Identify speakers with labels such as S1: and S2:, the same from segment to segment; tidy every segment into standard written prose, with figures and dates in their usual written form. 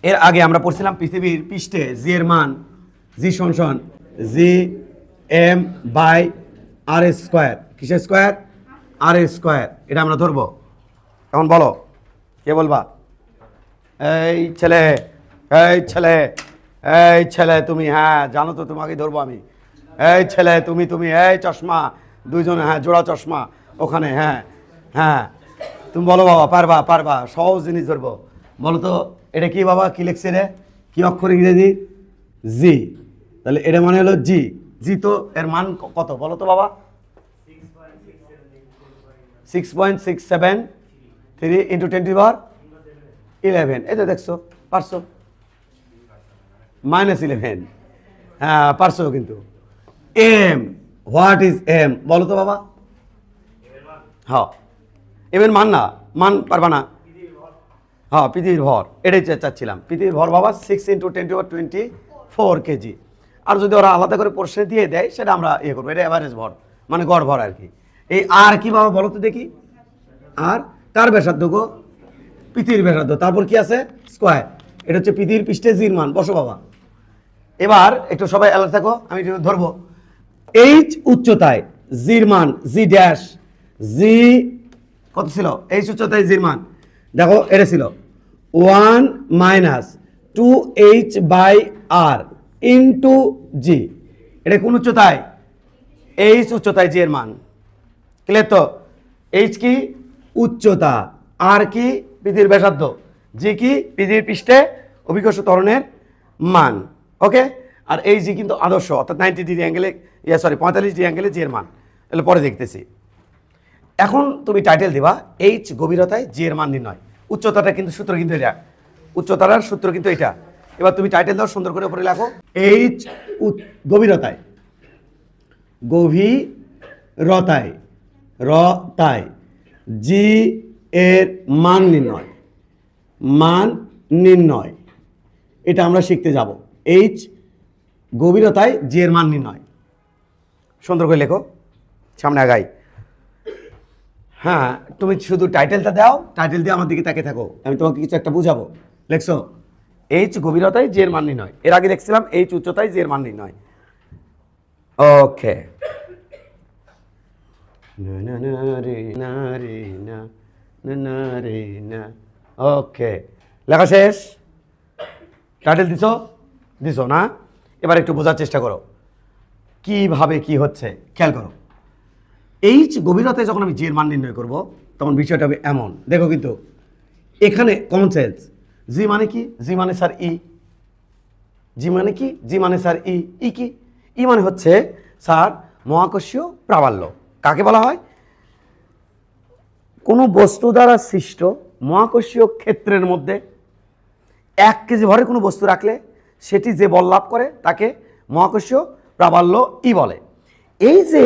S1: এর আগে আমরা পড়ছিলাম পৃথিবীর পৃষ্ঠে জি এর মান জি সমান G M by R square. কিসের স্কোয়ার? R square. এটা আমরা ধরবো। এখন বলো, কে বলবা? এই ছেলে, এই ছেলে, এই ছেলে তুমি, হ্যাঁ জানো তো, তোমাকে ধরবো আমি। এই ছেলে তুমি, তুমি এই চশমা দুইজনে, হ্যাঁ জোড়া চশমা ওখানে, হ্যাঁ হ্যাঁ তুমি বলো বাবা, পারবা পারবা, সহজ জিনিস ধরবো। বলো তো এটা কি বাবা, কি লিখছে রে, কি অক্ষর ইংরেজি? জি। তাহলে এটা মানে হলো জি। জি তো এর মান কত বলো তো বাবা? 6.673 ইন্টু 10^11। এই তো দেখছো, পারছো। -11, হ্যাঁ পারছো কিন্তু। এম, হোয়াট ইজ এম বলো তো বাবা? হ্যাঁ এম এর মান না, মান পারবা না। হ্যাঁ পৃথিবীর ভর, এটাই চাচ্ছিলাম। পৃথিবীর ভর বাবা 6 × 10^24 কেজি। আর যদি ওরা আলাদা করে প্রশ্নে দিয়ে দেয় সেটা আমরা ইয়ে করবো, এটা অ্যাভারেজ ভর মানে গড় ভর আর কি। এই আর কি বাবা বলো তো দেখি? আর কার ব্যাসার্ধ গো? পৃথিবীর ব্যাসার্ধ। তারপর কি আছে? স্কোয়ার। এটা হচ্ছে পৃথিবীর পৃষ্ঠে জির মান। বসো বাবা। এবার একটু সবাই অ্যালার্ট থাকো, আমি একটু ধরবো। এইচ উচ্চতায় জির মান জি ড্যাশ, জি কত ছিল? এইচ উচ্চতায় জির মান দেখো, এটা ছিল 1 - 2h/r ইন্টু জি। এটা কোন উচ্চতায়? এইচ উচ্চতায় জি এর মান। ক্লিয়ার তো? এইচ কি? উচ্চতা। আর কি? পৃথিবীর ব্যাসার্ধ। জি কি? পৃথিবীর পৃষ্ঠে অভিকর্ষ ত্বরণের মান। ওকে। আর এই জি কিন্তু আদর্শ, অর্থাৎ 90° অ্যাঙ্গেলে, 45° অ্যাঙ্গেলে জি এর মান। তাহলে পরে দেখতেছি। এখন তুমি টাইটেল দিবা এইচ গভীরতায় জি এর মান নির্ণয়। উচ্চতাটা কিন্তু সূত্র কিন্তু এটা, উচ্চতার সূত্র কিন্তু এটা। এবার তুমি টাইটেল দাও, সুন্দর করে উপরে লেখো এইচ গভীরতায়, গভীরতায় রতায় জি এর মান নির্ণয়, মান নির্ণয়। এটা আমরা শিখতে যাব। এইচ গভীরতায় জি এর মান নির্ণয়। সুন্দর করে লেখো, সামনে আগাই। হ্যাঁ তুমি শুধু টাইটেলটা দাও, টাইটেল দিয়ে আমার দিকে তাকিয়ে থাকো, আমি তোমাকে কিছু একটা বুঝাবো। লেখছো এইচ গভীরতায় জি এর মান নির্ণয়। এর আগে দেখছিলাম এইচ উচ্চতায় জি এর মান নির্ণয়। ওকে। ওকে লেখা শেষ। টাইটেল দিছো? দিছো না? এবার একটু বোঝার চেষ্টা করো কিভাবে কি হচ্ছে, খেয়াল করো। এইচ গভীরতায় যখন আমি জি এর মান নির্ণয় করব তখন বিষয়টা হবে এমন। দেখো কিন্তু এখানে কমন সেন্স, জি মানে কি? জি মানে স্যার ই। জি মানে কি? জি মানে স্যার ই। ই কি? ই মানে হচ্ছে স্যার মহাকর্ষীয় প্রাবল্য। কাকে বলা হয়? কোনো বস্তু দ্বারা সৃষ্ট মহাকর্ষীয় ক্ষেত্রের মধ্যে 1 কেজি ভরের কোনো বস্তু রাখলে সেটি যে বল লাভ করে তাকে মহাকর্ষীয় প্রাবল্য ই বলে। এই যে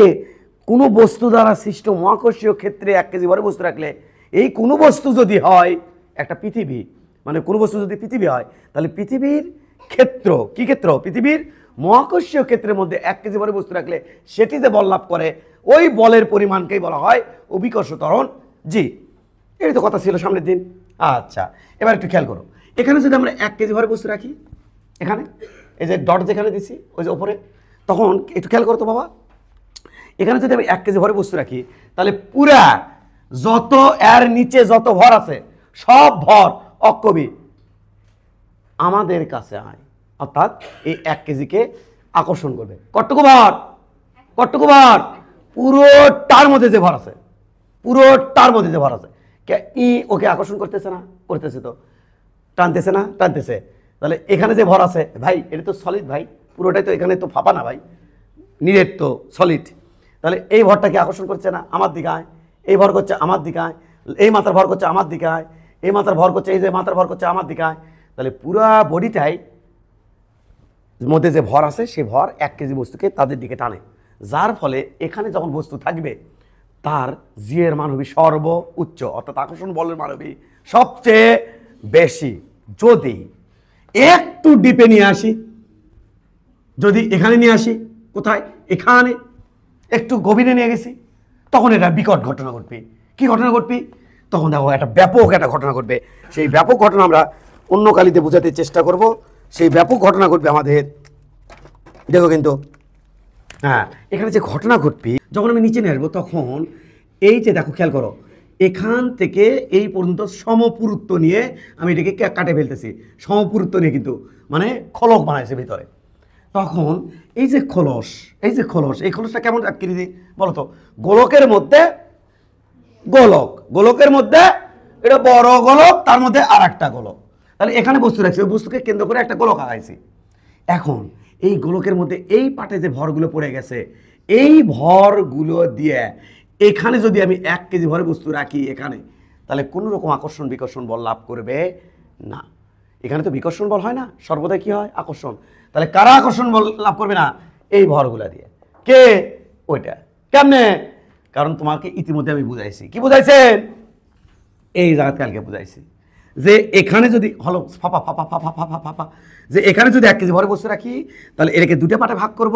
S1: কোনো বস্তু দ্বারা সৃষ্ট মহাকর্ষীয় ক্ষেত্রে 1 কেজি ভরের বস্তু রাখলে, এই কোনো বস্তু যদি হয় একটা পৃথিবী, মানে কোনো বস্তু যদি পৃথিবী হয়, তাহলে পৃথিবীর ক্ষেত্র, কি ক্ষেত্র? পৃথিবীর মহাকর্ষীয় ক্ষেত্রের মধ্যে 1 কেজি ভরের বস্তু রাখলে সেটি যে বল লাভ করে ওই বলের পরিমাণকেই বলা হয় অভিকর্ষ ত্বরণ জি। এই তো কথা ছিল সামনের দিন। আচ্ছা এবার একটু খেয়াল করো, এখানে যদি আমরা 1 কেজি ভরের বস্তু রাখি, এখানে এই যে ডট যেখানে দিছি ওই যে ওপরে, তখন একটু খেয়াল করো তো বাবা, এখানে যদি আমি 1 কেজি ভরের বস্তু রাখি তাহলে পুরা যত এর নিচে যত ভর আছে সব ভর অক্ষবি আমাদের কাছে আয়, অর্থাৎ এই 1 কেজিকে আকর্ষণ করবে। কতটুকু ভর? কতটুকু ভর? পুরোটার মধ্যে যে ভর আছে, পুরোটার মধ্যে যে ভর আছে, ই ওকে আকর্ষণ করতেছে না? করতেছে তো। টানতেছে না? টানতেছে। তাহলে এখানে যে ভর আছে ভাই, এটা তো সলিড ভাই, পুরোটাই তো, এখানে তো ফাঁপা না ভাই, নিরেট তো, সলিড। তাহলে এই ভরটাকে আকর্ষণ করছে না? আমার দিকে আয়। এই ভর করছে আমার দিকে আয়, এই মাথার ভর করছে আমার দিকে আয়, এই মাথার ভর করছে, এই যে মাথার ভর করছে আমার দিকে আয়। তাহলে পুরা বডিটাই মধ্যে যে ভর আছে সেই ভর 1 কেজি বস্তুকে তাদের দিকে টানে, যার ফলে এখানে যখন বস্তু থাকবে তার জি এর মান হবে সর্বোচ্চ, অর্থাৎ আকর্ষণ বলের মান হবে সবচেয়ে বেশি। যদি একটু ডিপে নিয়ে আসি, যদি এখানে নিয়ে আসি, কোথায়? এখানে একটু গভীরে নিয়ে গেছি, তখন এটা বিকট ঘটনা ঘটবে। কি ঘটনা ঘটবে? তখন দেখো একটা ব্যাপক একটা ঘটনা ঘটবে। সেই ব্যাপক ঘটনা আমরা অন্য কালিতে বোঝাতে চেষ্টা করব, সেই ব্যাপক ঘটনা ঘটবে আমাদের। দেখো কিন্তু হ্যাঁ, এখানে যে ঘটনা ঘটবে যখন আমি নিচে নিয়ে আসবো, তখন এই যে দেখো খেয়াল করো, এখান থেকে এই পর্যন্ত সমপুরুত্ব নিয়ে আমি এটাকে কাটে ফেলতেছি। সমপুরুত্ব নিয়ে কিন্তু মানে খলক বানাইছে ভিতরে। তখন এই যে খোলস, এই খোলসটা কেমন আকৃতি বলো তো? গোলকের মধ্যে গোলক, গোলকের মধ্যে এটা বড় গোলক, তার মধ্যে আর একটা গোলক। তাহলে এখানে বস্তু রাখছি, ওই বস্তুকে কেন্দ্র করে একটা গোলক আঁকাইছি। এখন এই গোলকের মধ্যে এই পাটে যে ভরগুলো পড়ে গেছে, এই ভরগুলো দিয়ে এখানে যদি আমি 1 কেজি ভরের বস্তু রাখি এখানে, তাহলে কোনো রকম আকর্ষণ বিকর্ষণ বল লাভ করবে না। এখানে তো বিকর্ষণ বল হয় না, সর্বদাই কি হয়? আকর্ষণ। তাহলে কারা আকর্ষণ বল লাভ করবে না? এই ভরগুলা দিয়ে। কে? ওইটা। কেমনে? কারণ তোমাকে ইতিমধ্যে আমি বুঝাইছি। কি বুঝাইছেন? এই জায়গাতে কালকে বুঝাইছি যে এখানে যদি হলো ফাপা ফাপা ফাপা ফাপা ফাপা, যে এখানে যদি 1 কেজি ভরে বস্তু রাখি, তাহলে এটাকে দুটো পাটে ভাগ করব।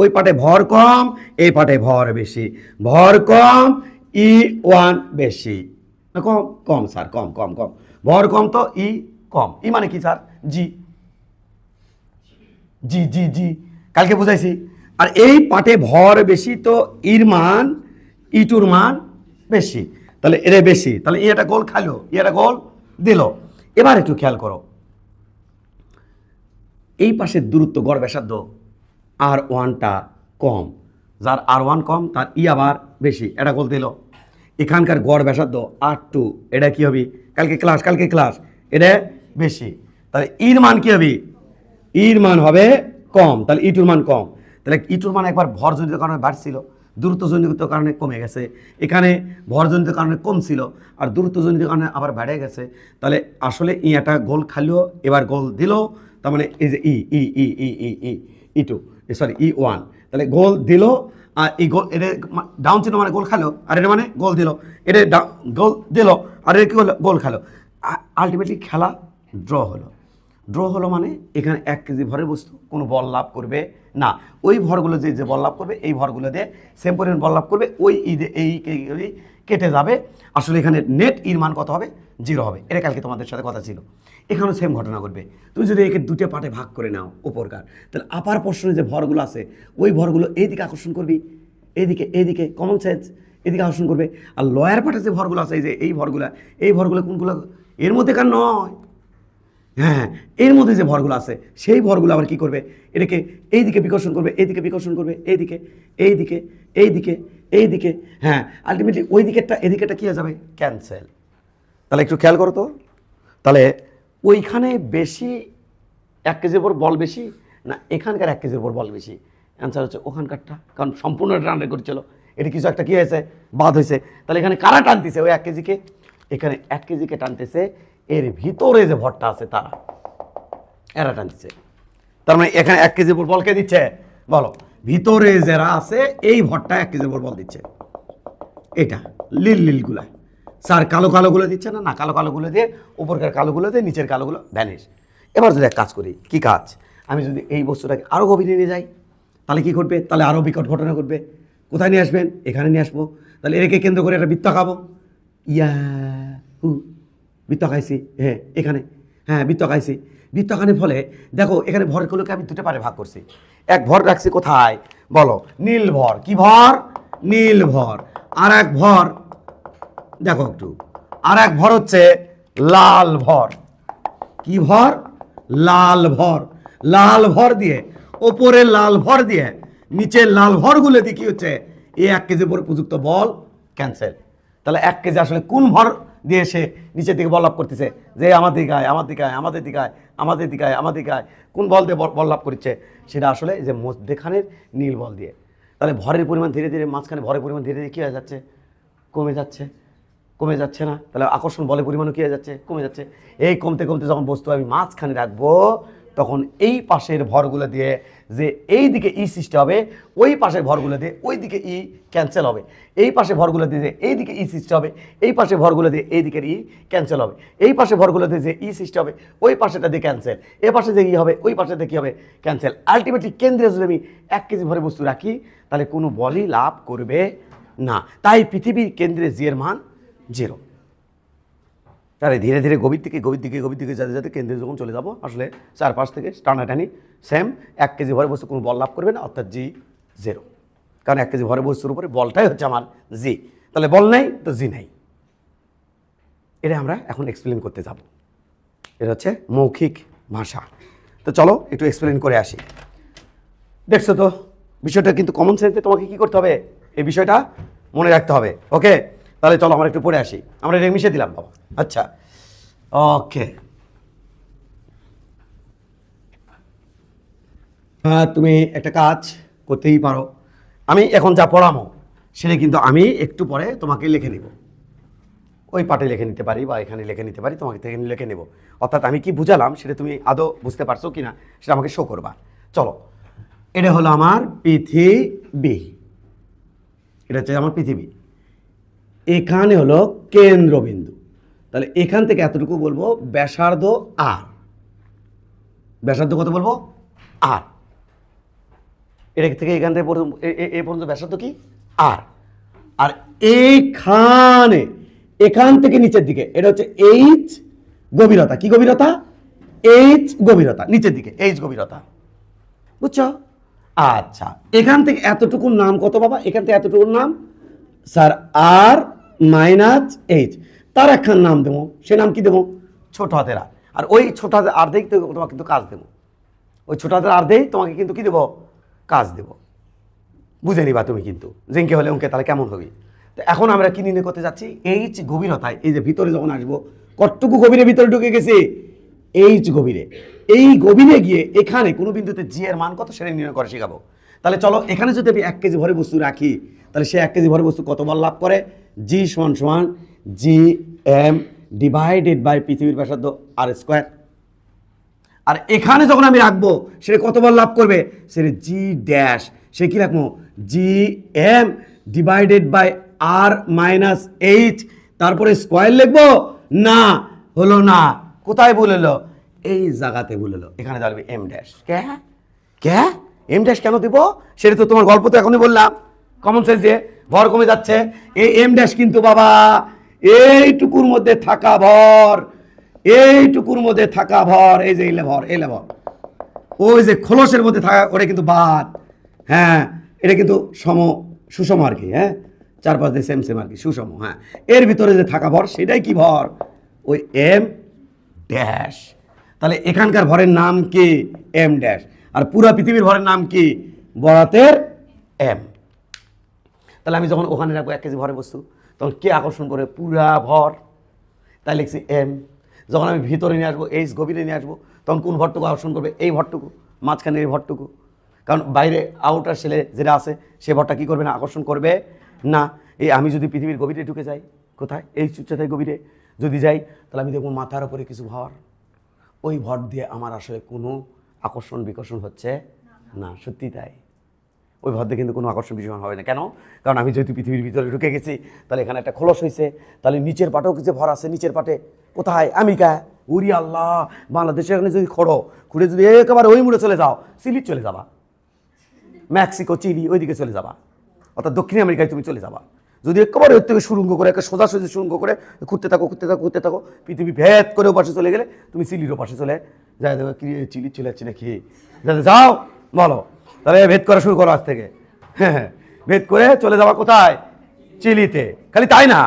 S1: ওই পাটে ভর কম, এই পাটে ভর বেশি। ভর কম, E1 বেশি। কম কম স্যার, কম কম কম। ভর কম তো ই কম। ই মানে কি স্যার? জি জি জি জি, কালকে বুঝাইছি। আর এই পাটে ভর বেশি তো ইর মান, ইটুর মান বেশি, তাহলে এর বেশি। তাহলে এটা গোল খাইলো, এটা গোল দিল। এবার একটু খেয়াল করো, এই পাশের দূরত্ব গড় ব্যাসার্ধ R1টা কম, যার R1 কম তার ই আবার বেশি, এটা গোল দিল। এখানকার গড় ব্যাসার্ধ R2, এটা কি হবে? কালকে ক্লাস এটা বেশি, তাহলে ইর মান কি হবে? ইর মান হবে কম, তাহলে ইটুর মান কম। তাহলে ইটুর মান একবার ভরজনিত কারণে বাড়ছিল, দূরত্বজনিত কারণে কমে গেছে। এখানে ভরজনিত কারণে কম ছিল, আর দূরত্বজনিত কারণে আবার বেড়ে গেছে। তাহলে আসলে ই একটা গোল খাইলো, এবার গোল দিল। তার মানে এই যে ই2, সরি E1, তাহলে গোল দিল। আর এই গোল এটা ডাউন চিহ্ন মানে গোল খালো, আর এটা মানে গোল দিল। এটা গোল দিল, আর এটা কি হলো? গোল খালো। আলটিমেটলি খেলা ড্র হলো। ড্র হলো মানে এখানে 1 কেজি ভরের বস্তু কোনো বল লাভ করবে না। ওই ভরগুলো যে বল লাভ করবে, এই ভরগুলো দিয়ে সেম পরিমাণ বল লাভ করবে, ওই এই কেটে যাবে। আসলে এখানে নেট ইর মান কত হবে? 0 হবে। এটা কালকে তোমাদের সাথে কথা ছিল। এখানেও সেম ঘটনা ঘটবে। তুমি যদি একে দুটো পার্টে ভাগ করে নাও উপরকার, তাহলে আপার পোর্শনে যে ভরগুলো আছে, ওই ভরগুলো এইদিকে আকর্ষণ করবি, এইদিকে কমন সেন্স, এদিকে আকর্ষণ করবে। আর লয়ার পার্টে যে ভরগুলো আছে, এই ভরগুলো কোনগুলো? এর মধ্যে কার নয়, হ্যাঁ, এর মধ্যে যে ভরগুলো আছে, সেই ভরগুলো আবার কি করবে? এটাকে এইদিকে বিকর্ষণ করবে, এইদিকে, হ্যাঁ, আলটিমেটলি ওই দিকেরটা এদিকেটা কি হয়ে যাবে? ক্যান্সেল। তাহলে একটু খেয়াল করো তো, তাহলে ওইখানে বেশি 1 কেজির উপর বল বেশি না এখানকার 1 কেজির উপর বল বেশি? অ্যান্সার হচ্ছে ওখানকারটা, কারণ সম্পূর্ণ টান করছিল। এটা কিছু একটা কি হয়েছে? বাদ হয়েছে। তাহলে এখানে কারা টানতেছে ওই 1 কেজিকে? এখানে 1 কেজিকে টানতেছে এর ভিতরে যে ভরটা আছে তারা, এরা টানতেছে। তার মানে এখানে 1 কেজির উপর বল কে দিচ্ছে? বলো। ভিতরে যারা আছে এই ভরটা 1 কেজির উপর বল দিচ্ছে। এটা লিলগুলা স্যার কালোগুলো দিচ্ছে না, না কালোগুলো দিয়ে উপরকার কালোগুলো দিয়ে নিচের কালোগুলো ভ্যানিশ। এবার যদি এক কাজ করি, কি কাজ? আমি যদি এই বস্তুটাকে আরও গভীরে নিয়ে যাই, তাহলে কি ঘটবে? তাহলে আরও বিকট ঘটনা ঘটবে। কোথায় নিয়ে আসবেন? এখানে নিয়ে আসবো। তাহলে এটাকে কেন্দ্র করে একটা বৃত্ত খাবো। বৃত্ত খাইছি, হ্যাঁ এখানে, হ্যাঁ বৃত্ত খাইছি। বৃত্ত খানের ফলে দেখো এখানে ভরগুলোকে আমি দুটো পারে ভাগ করছি। এক ভর রাখছি কোথায়? বলো, নীল ভর। কি ভর? নীল ভর। আর এক ভর দেখো একটু, আর এক ভর হচ্ছে লাল ভর। কি ভর? লাল ভর। লাল ভর দিয়ে ওপরে লাল ভর দিয়ে নিচের লাল ভরগুলো দিয়ে কি হচ্ছে? এই 1 কেজি উপরে প্রযুক্ত বল ক্যান্সেল। তাহলে 1 কেজি আসলে কোন ভর দিয়ে সে নিচের দিকে বল লাভ করতেছে? যে আমার দিকে আয়, কোন বল দিয়ে বল লাভ করছে? সেটা আসলে যে মধ্যখানের নীল বল দিয়ে। তাহলে ভরের পরিমাণ ধীরে ধীরে, মাঝখানে ভরের পরিমাণ ধীরে ধীরে কী হয়ে যাচ্ছে? কমে যাচ্ছে না? তাহলে আকর্ষণ বলের পরিমাণও কী হয়ে যাচ্ছে? কমে যাচ্ছে। এই কমতে কমতে যখন বস্তু আমি মাঝখানে রাখবো, তখন এই পাশের ভরগুলো দিয়ে যে এই দিকে ই সৃষ্টি হবে, ওই পাশের ভরগুলো দিয়ে ওই দিকে ই ক্যান্সেল হবে। এই পাশে ভরগুলো দিয়ে যে এই দিকে ই সৃষ্টি হবে, এই পাশে ভরগুলো দিয়ে এই দিকের ই ক্যান্সেল হবে। এই পাশে ভরগুলো দিয়ে যে ই সৃষ্টি হবে, ওই পাশেটা দিয়ে ক্যান্সেল। এ পাশে যে ই হবে, ওই পাশে দিয়ে কী হবে? ক্যান্সেল। আলটিমেটলি কেন্দ্রে যদি আমি 1 কেজি ভরে বস্তু রাখি, তাহলে কোনো বলই লাভ করবে না। তাই পৃথিবীর কেন্দ্রে জি এর মান 0। তাহলে ধীরে ধীরে গভীর দিকে যেতে যেতে কেন্দ্রে যখন চলে যাব আসলে 4-5 থেকে টানাটানি সেম 1 কেজি ভরের বস্তু কোনো বল লাভ করবে না, অর্থাৎ জি 0, কারণ 1 কেজি ভরের বস্তুর উপরে বলটাই হচ্ছে আমার জি। তাহলে বল নাই তো জি নাই। এটা আমরা এখন এক্সপ্লেন করতে যাব। এটা হচ্ছে মৌখিক ভাষা। তো চলো একটু এক্সপ্লেন করে আসি। দেখছো তো বিষয়টা কিন্তু কমন সেন্সে তোমাকে কি করতে হবে, এই বিষয়টা মনে রাখতে হবে। ওকে, তাহলে চলো আমরা একটু পড়ে আসি। আমরা এটা মিশে দিলাম বাবা। আচ্ছা, ওকে, তুমি একটা কাজ করতেই পারো। আমি এখন যা পড়ামো সেটা কিন্তু আমি একটু পরে তোমাকে লিখে নিব, ওই পাটে লিখে নিতে পারি বা এখানে লিখে নিতে পারি, তোমাকে থেকে লিখে নেব। অর্থাৎ আমি কি বুঝালাম সেটা তুমি আদৌ বুঝতে পারছো কি না সেটা আমাকে শো করবা। চলো, এটা হলো আমার পৃথিবী, এটা হচ্ছে আমার পৃথিবী। এখানে হলো কেন্দ্রবিন্দু। তাহলে এখান থেকে এতটুকু বলবো ব্যাসার্ধ আর, ব্যাসার্ধ কত বলবো আর। এটা থেকে এখান থেকে এই পর্যন্ত ব্যাসার্ধ কি আর। আর এইখানে এখান থেকে নিচের দিকে এটা হচ্ছে এইচ গভীরতা। কি গভীরতা? এইচ গভীরতা, নিচের দিকে এইচ গভীরতা, বুঝছো? আচ্ছা, এখান থেকে এতটুকুর নাম কত বাবা? এখান থেকে এতটুকুর নাম স্যার আর মাইনাস এইচ। তার একখান নাম দেবো, সে নাম কি দেবো? ছোট হাতের আর। আর ওই ছোট হাতের আর্ধেই তোমাকে কিন্তু কাজ দেবো, ওই ছোট হাতের আর্ধেই তোমাকে কিন্তু কি দেবো? কাজ দেব। বুঝে নিবা তুমি কিন্তু জিঙ্কে হলে অঙ্কে তাহলে কেমন হবে। তো এখন আমরা কি নির্ণয় করতে যাচ্ছি? এইচ গভীরতায়, এই যে ভিতরে যখন আসবো, কতটুকু গভীরে ভিতরে ঢুকে গেছে? এইচ গভীরে। এই গভীরে গিয়ে এখানে কোনো বিন্দুতে জি এর মান কত সেটা নির্ণয় করে শেখাবো। তাহলে চলো, এখানে যদি আমি 1 কেজি ভরে বস্তু রাখি তাহলে সে 1 কেজি ভরে বস্তু কত বল লাভ করে? জি সমান সমান জি এম ডিভাইডেড বাই পৃথিবীর ব্যাসার্ধ আর স্কোয়ার। আর এখানে যখন আমি রাখবো সে কত বল লাভ করবে? সে জি ড্যাশ, সে কি রাখবো? G M divided by R minus H, তারপরে স্কোয়ার লিখবো না, হলো না। কোথায় ভুল হলো? এই জায়গাতে ভুল হলো, এখানে দাঁড়াবে এম ড্যাশ। কে এম ড্যাশ কেন দিব? সেটা তো তোমার গল্প তো এখনই বললাম, কমন সেন্স দিয়ে ভর কমে যাচ্ছে। এই এম ড্যাশ কিন্তু বাবা এইটুকুর মধ্যে থাকা ভর, এইটুকুর মধ্যে থাকা ভর, এই যে এলে ভর, এলে ভর, ওই যে খোলসের মধ্যে থাকা ওটা কিন্তু বাদ। হ্যাঁ, এটা কিন্তু সুষম আর কি। হ্যাঁ, 4-5 দিয়ে সেম সেম আর কি, সুষম। হ্যাঁ, এর ভিতরে যে থাকা ভর সেটাই কি ভর? ওই এম ড্যাশ। তাহলে এখানকার ভরের নাম কি? M dash. আর পুরা পৃথিবীর ভরের নাম কি? বরাতের এম। তাহলে আমি যখন ওখানে রাখবো 1 কেজি ভরের বস্তু, তখন কে আকর্ষণ করে? পুরা ভর, তাই লিখছি এম। যখন আমি ভিতরে নিয়ে আসবো, এইচ গভীরে নিয়ে আসবো, তখন কোন ভরটুকু আকর্ষণ করবে? এই ভরটুকু, মাঝখানে এই ভরটুকু। কারণ বাইরে আউটার সেলে যেটা আছে সে ভরটা কী করবে না? আকর্ষণ করবে না। এই আমি যদি পৃথিবীর গভীরে ঢুকে যাই, কোথায়? এই উচ্চতায় গভীরে যদি যাই, তাহলে আমি দেখবো মাথার উপরে কিছু ভর, ওই ভর দিয়ে আমার আসলে কোনো আকর্ষণ বিকর্ষণ হচ্ছে না। সত্যি তাই, ওই ভর দিয়ে কিন্তু কোনো আকর্ষণ বিকর্ষণ হবে না। কেন? কারণ আমি যেহেতু পৃথিবীর ভিতরে ঢুকে গেছি, তাহলে এখানে একটা খোলস হয়েছে, তাহলে নিচের পাটেও কিছু ভর আছে। নিচের পাটে কোথায়? আমেরিকা। উরি আল্লাহ, বাংলাদেশের এখানে যদি খুঁড়ে যদি একেবারে ওই মুড়ে চলে যাও, চিলি চলে যাবা, মেক্সিকো, চিলি, ওইদিকে চলে যাবা, অর্থাৎ দক্ষিণ আমেরিকায় তুমি চলে যাবা। যদি একেবারে ওর থেকে সুরঙ্গ করে, একটা সোজাসুজি সুরঙ্গ করে ঘুরতে থাকো, পৃথিবী ভেদ করে ও পাশে চলে গেলে তুমি চিলির পাশে চলে যাই দেবো। কি চিলি চলে যাচ্ছে নাকি? যাও বলো, তাহলে ভেদ করা শুরু করো আজ থেকে। হ্যাঁ, ভেদ করে চলে যাবা কোথায়? চিলিতে। খালি তাই না,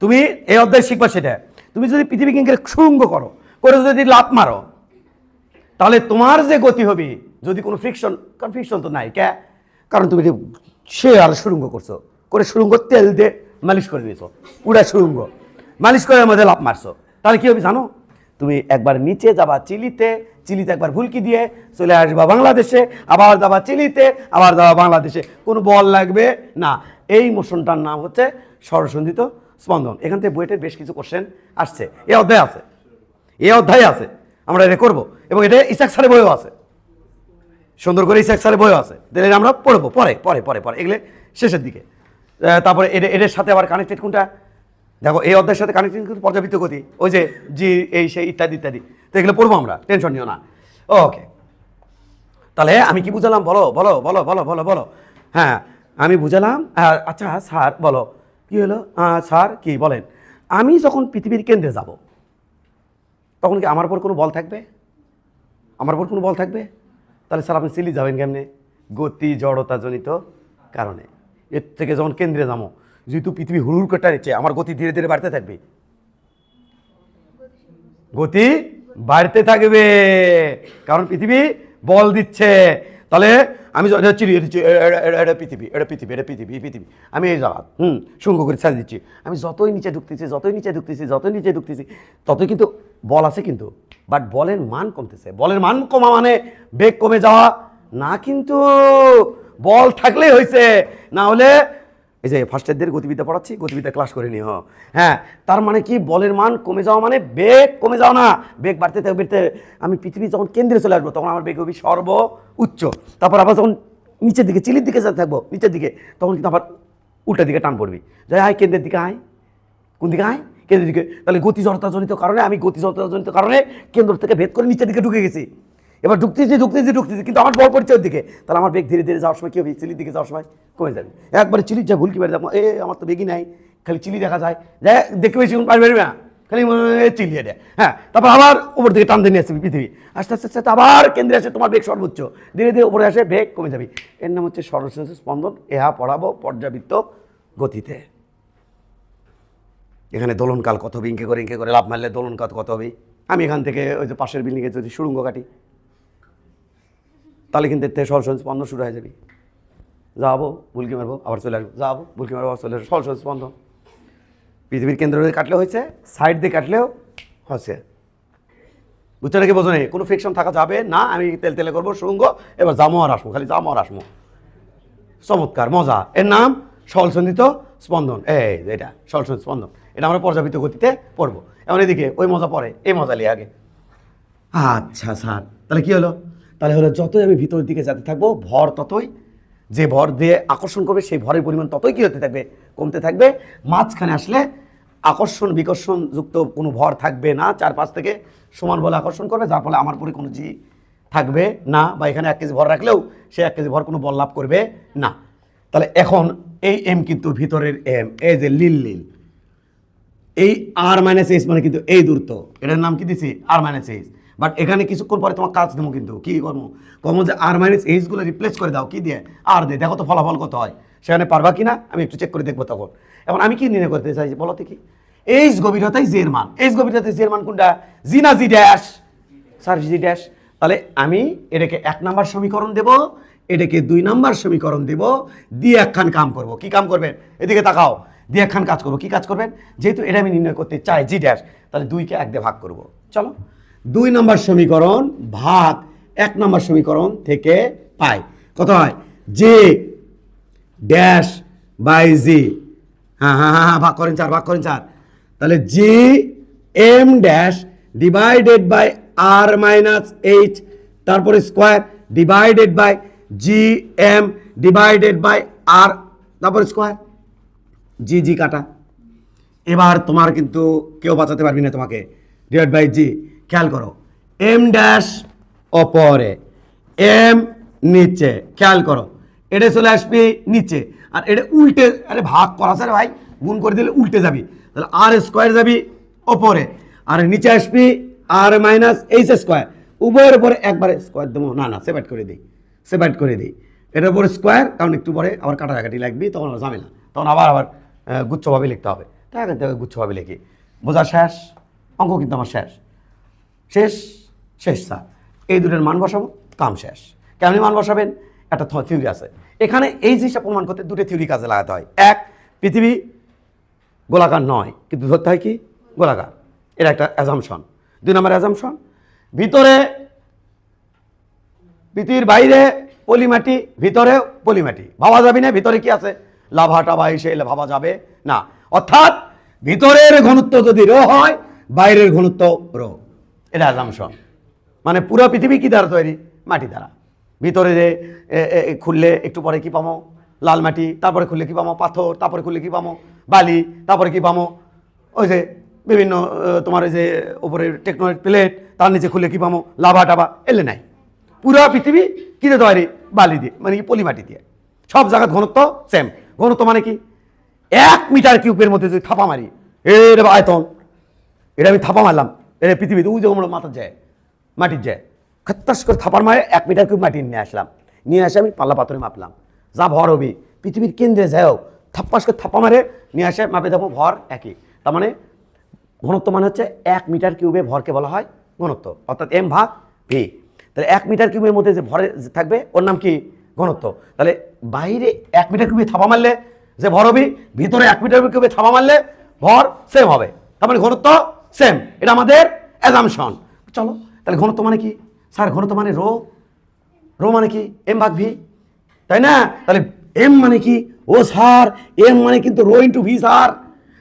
S1: তুমি এই অধ্যায় শিখবা সেটা। তুমি যদি পৃথিবী কিংকে সুরঙ্গ করো, করে যদি লাফ মারো, তাহলে তোমার যে গতি হবে, যদি কোনো ফ্রিকশন, কারণ ফ্রিকশন তো নাই, কারণ তুমি সে আর সুরঙ্গ করছো, করে সুরঙ্গ তেল দিয়ে মালিশ করে দিয়েছো, পুরা সুরঙ্গ মালিশ করে মধ্যে লাফ মারছো, তাহলে কি হবে জানো? তুমি একবার নিচে যাবা চিলিতে, চিলিতে একবার ভুলকি দিয়ে চলে আসবা বাংলাদেশে, আবার যাবা চিলিতে, আবার যাবা বাংলাদেশে, কোনো বল লাগবে না। এই মোশনটার নাম হচ্ছে ষড়সন্ধিত স্পন্দন। এখান থেকে বুয়েটের বেশ কিছু কোশ্চেন আসছে, এই অধ্যায় আছে, এই অধ্যায়ে আছে, আমরা এটা করবো। এবং এটা ইসাক স্যারের বইও আছে, সুন্দর করে ইসাক স্যারের বইও আছে, তাহলে আমরা পড়বো পরে পরে পরে পরে এগুলো শেষের দিকে। তারপরে এদের সাথে আবার কানেক্টেড কোনটা? দেখো, এই অধ্যায়ের সাথে কানেক্টেড কিন্তু পর্যাবৃত্ত গতি, ওই যে জি, এই সেই ইত্যাদি ইত্যাদি। তো এগুলো পড়বো আমরা, টেনশন নিও না। ওকে, তাহলে আমি কি বুঝালাম? বলো বলো বলো বলো বলো বলো। হ্যাঁ, আমি বুঝালাম। আচ্ছা স্যার বলো, কি হলো? স্যার কি বলেন? আমি যখন পৃথিবীর কেন্দ্রে যাব, তখন কি আমার উপর কোনো বল থাকবে? আমার উপর কোনো বল থাকবে? তাহলে স্যার আপনি চিলি যাবেন কেমনে? গতি জড়তাজনিত কারণে। এর থেকে যখন কেন্দ্রে যাবো, যেহেতু পৃথিবী হুড় করে টানছে, আমার গতি ধীরে ধীরে বাড়তে থাকবে, গতি বাড়তে থাকবে, কারণ পৃথিবী বল দিচ্ছে। তাহলে আমি চিলি এটা পৃথিবী, এটা পৃথিবী, এটা পৃথিবী, পৃথিবী, আমি এই জায়গা শুঙ্গ করে ছাড় দিচ্ছি। আমি যতই নিচে ঢুকতেছি, যতই নিচে ঢুকতেছি, যতই নিচে ঢুকতেছি, ততই কিন্তু বল আছে কিন্তু, বাট বলের মান কমতেছে। বলের মান কমা মানে বেগ কমে যাওয়া না, কিন্তু বল থাকলেই হয়েছে। না হলে এই যে ফার্স্টের গতিবিদ্যা পড়াচ্ছি, গতিবিদ্যা ক্লাস করে নিও। হ্যাঁ, তার মানে কি বলের মান কমে যাওয়া মানে বেগ কমে যাওয়া না, বেগ বাড়তে থাকবে। আমি পৃথিবী যখন কেন্দ্রে চলে আসবো তখন আমার বেগ হবে সর্ব উচ্চ। তারপর আবার যখন নিচের দিকে চিলির দিকে যেতে থাকবো, নিচের দিকে, তখন কিন্তু আবার উল্টা দিকে টান পড়বি। যাই আয় কেন্দ্রের দিকে আয়, কোন দিকে আয়? কেন্দ্রের দিকে। তাহলে গতি জড়তাজনিত কারণে আমি গতি জড়তাজনিত কারণে কেন্দ্র থেকে ভেদ করে নিচের দিকে ঢুকে গেছি। এবার ঢুকতেছি ঢুকতেছি ঢুকতেছি, কিন্তু আমার বল পড়ছে ওর দিকে। তাহলে আমার বেগ ধীরে ধীরে যাওয়ার সময় কী হবে? চিলির দিকে যাওয়ার সময় কমে যাবে। একবারে চিলির যা ভুল কি পারে দেখো, আমার তো বেগই নাই, খালি চিলি দেখা যায়, যাই দেখতে পেয়েছি পারবে না, খালি চিলি এটা। হ্যাঁ, তারপর আবার উপর দিকে টান দিয়ে নিয়ে আসবে পৃথিবী, আস্তে আস্তে আস্তে আবার কেন্দ্রে আসে তোমার বেগ সর্বোচ্চ, ধীরে ধীরে উপরে আসে, বেগ কমে যাবে। এর নাম হচ্ছে সর্বশেষ স্পন্দন। ইহা পড়াবো পর্যাবৃত্ত গতিতে। এখানে দোলনকাল কত হবে, ইঙ্কে করে লাভ মারলে দোলনকাল কত হবে। আমি এখান থেকে ওই যে পাশের বিল্ডিংয়ে যদি সুড়ঙ্গ কাটি, তাহলে কিন্তু এর থেকে সরল স্পন্দন শুরু হয়ে যাবে। যাবো ভুলকি মারবো, আবার চলে আসবো, যাবো ভুলকি মারবো, আবার চলে আসবো, সরল স্পন্দন। পৃথিবীর কেন্দ্র দিয়ে কাটলেও হয়েছে, সাইড দিয়ে কাটলেও হচ্ছে। বুঝতে নাকি বোঝো নেই? কোনো ফিকশন থাকা যাবে না। আমি তেল তেলে করবো সুড়ঙ্গ, এবার যাবো আর আসবো, খালি যাবো আর আসবো। চমৎকার, মজা। এর নাম সরলসন্ধিত স্পন্দন। এই এটা সরলসন্ধিত স্পন্দন, এটা আমরা পর্যাবৃত্ত গতিতে পড়বো। এমন এদিকে ওই মজা পড়ে, এই মজা লিয়ে আগে। আচ্ছা স্যার, তাহলে কি হলো? তাহলে হলো যতই আমি ভিতরের দিকে যেতে থাকবো, ভর ততই, যে ভর দিয়ে আকর্ষণ করবে সেই ভরের পরিমাণ ততই কী হতে থাকবে? কমতে থাকবে। মাঝখানে আসলে আকর্ষণ বিকর্ষণ যুক্ত কোনো ভর থাকবে না, চারপাশ থেকে সমান বলে আকর্ষণ করবে, যার ফলে আমার পরে কোনো জি থাকবে না, বা এখানে 1 কেজি ভর রাখলেও সে 1 কেজি ভর কোনো বল লাভ করবে না। তাহলে এখন এই এম কিন্তু ভিতরের এম, এই যে লীল লীল, এই আর মাইনাস এইচ মানে কিন্তু এই দূরত্ব, এটার নাম কি দিছি? আর মাইনাস এইচ। বাট এখানে কিছুক্ষণ পরে তোমার কাজ দেবো, কিন্তু কী করবো? কমো যে আর মাইনাস এইচগুলো রিপ্লেস করে দাও, কি দিয়ে? আর দিয়ে, দেখো তো ফলাফল কত হয়। সেখানে পারবা কি না আমি একটু চেক করে দেখবো তখন। এখন আমি কি নির্ণয় করতে চাই বলো তো? কি এইচ গভীরতায় জের মান, এইচ গভীরতায় জের মান কোনটা? জি না জি ড্যাশ? Sir G dash. তাহলে আমি এটাকে 1 নম্বর সমীকরণ দেব, এটাকে 2 নম্বর সমীকরণ দেব, দিয়ে একখান কাম করব। কি কাম করবেন? এদিকে তাকাও, দিয়ে একখান কাজ করবো। কি কাজ করবেন? যেহেতু এটা আমি নির্ণয় করতে চাই জি ড্যাশ, তাহলে 2কে 1 দিয়ে ভাগ করব। চলো, 2 নম্বর সমীকরণ ভাগ 1 নম্বর সমীকরণ থেকে পাই কত হয়? জে ড্যাশ বাই জি। হ্যাঁ হ্যাঁ হ্যাঁ, ভাগ করেন 4, ভাগ করেন 4। তাহলে G M dash divided by R minus H, তারপরে square divided by G M divided by R, তারপরে স্কোয়ার, জি জি কাটা। এবার তোমার কিন্তু কেউ বাঁচাতে পারবি না তোমাকে। ডিভাইড বাই জি, খেয়াল করো, এম ড্যাশ ওপরে, এম নিচে, খেয়াল করো, এটা চলে আসবি নিচে, আর এটা উল্টে, আরে ভাগ করা স্যার ভাই, গুণ করে দিলে উল্টে যাবি। তাহলে আর স্কোয়ার যাবি ওপরে, আর নিচে আসবি আর মাইনাস এইচ স্কোয়ার, উভয়ের উপরে একবারে স্কোয়ার দেবো না, না সেপারেট করে দিই, সেপারেট করে দিই। এটার উপরে স্কোয়ার, কারণ একটু পরে আবার কাটাকাটি লাগবি, তখন আবার ঝামেলা, তখন আবার গুচ্ছভাবে লিখতে হবে। তাই এখান থেকে গুচ্ছভাবে লিখি, বোঝা শেষ? অঙ্ক কিন্তু আমার শেষ, শেষ শেষ স্যার। এই দুটোর মান বসাবো, কাম শেষ। কেমনি মান বসাবেন? একটা থিওরি আছে এখানে। এই জিনিসটা প্রমাণ করতে দুটো থিওরি কাজে লাগাতে হয়। এক, পৃথিবী গোলাকার নয়, কিন্তু ধরতে হয় কি গোলাকার, এটা একটা অ্যাজাম্পশন। 2 নম্বর অ্যাজাম্পশন, ভিতরে পৃথিবীর বাইরে পলিমাটি, ভিতরে পলিমাটি, ভাবা যাবে না ভিতরে কি আছে, লাভাটা বা এসে এলে ভাবা যাবে না। অর্থাৎ ভিতরের ঘনত্ব যদি রো হয়, বাইরের ঘনত্ব রো, এটা অ্যাজাম্পশন। মানে পুরো পৃথিবী কি দ্বারা তৈরি? মাটি দ্বারা। ভিতরে যে খুললে একটু পরে কি পামো? লাল মাটি, তারপরে খুললে কি পামো? পাথর, তারপরে খুললে কি পামো? বালি, তারপরে কি পামো? ওই যে বিভিন্ন তোমার ওই যে উপরে টেকনোনিক প্লেট, তার নিচে খুললে কি পামো? লাভা টাভা, এলে নাই। পুরো পৃথিবী কি দিয়ে তৈরি? বালি দিয়ে, মানে কি পলিমাটি দিয়ে। সব জায়গার ঘনত্ব সেম। ঘনত্ব মানে কি? 1 মিটার কিউবের মধ্যে যদি থাপা মারি, এটা আয়তন, এটা আমি থাপা মারলাম, এটা পৃথিবীতে ওই যে আমরা মাথার যায় মাটির যায় খাত্তাস করে থাপার মারে 1 মিটার কিউব মাটি নিয়ে আসলাম, নিয়ে আসে আমি পাল্লা পাথরে মাপলাম, যা ভর হবে পৃথিবীর কেন্দ্রে যাও থাপ্পাস করে থাপ্পা মারে নিয়ে আসে মাপে দেখো ভর একই। তার মানে ঘনত্ব মানে হচ্ছে 1 মিটার কিউবে ভরকে বলা হয় ঘনত্ব, অর্থাৎ m ভাগ v। তাহলে 1 মিটার কিউবের মধ্যে যে ভরে থাকবে ওর নাম কি ঘনত্ব। তাহলে বাইরে 1 মিটার কিউবে থাপা মারলে যে ভর হবে, ভিতরে 1 মিটার কিউবে থাপা মারলে ভর সেম হবে, তার মানে ঘনত্ব সেম। এটা আমাদের অ্যাজাম্পশন। চলো তাহলে ঘনত্ব মানে কি স্যার? ঘনত্ব মানে রো, রো মানে কি m ভাগ v, তাই না? তাহলে m মানে কি? ও স্যার m মানে কিন্তু রো ইন্টু ভি স্যার।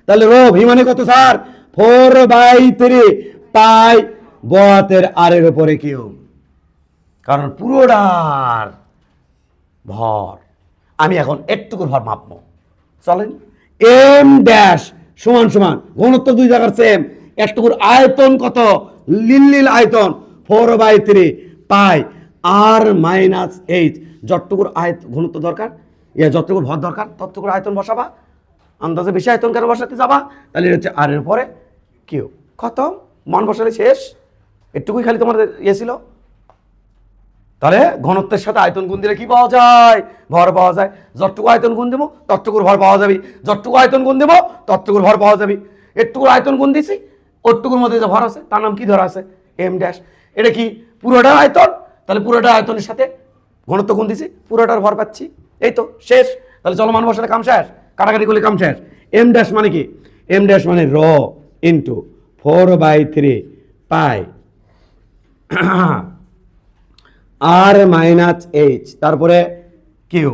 S1: তাহলে রো ভি মানে কত স্যার? 4/3 পাই বতের আর এর উপরে কিউব, কারণ পুরোটার ভর। আমি এখন একটুকুর ভর মাপবো, চলেন। এম ড্যাশ সমান সমান ঘনত্ব দুই জায়গার সেম, একটুকুর আয়তন কত? লিল আয়তন 4/3 পাই আর মাইনাস এইচ। যতটুকুর ঘনত্ব দরকার, যতটুকুর ভর দরকার ততটুকুর আয়তন বসাবা, আন্দাজে বেশি আয়তন কেন বসাতে যাবা? তাহলে এটা হচ্ছে আর এর উপরে কিউ, খতম, মান বসালে শেষ। এটুকুই খালি তোমাদের ছিল। তাহলে ঘনত্বের সাথে আয়তন গুণ দিলে কি পাওয়া যায়? ভর পাওয়া যায়। যতটুকু আয়তন গুণ দেবো ততটুকুর ভর পাওয়া যাবে, যতটুকু আয়তন গুণ দেবো ততটুকুর ভর পাওয়া যাবে। একটুকুর আয়তন গুণ দিছি, ওটুকুর মধ্যে যে ভর আছে তার নাম কি ধরা আছে? M dash. এটা কি পুরোটা আয়তন, তাহলে পুরোটা আয়তনের সাথে ঘনত্ব গুণ দিছি, পুরোটার ভর পাচ্ছি, এই তো শেষ। তাহলে চলো মান বসালে কাম শেষ, কাটাকাটি করলে কাম শেষ। এম ড্যাশ মানে কি? এম ড্যাশ মানে র ইন্টু 4/3 পাই আর মাইনাস এইচ, তারপরে কিউ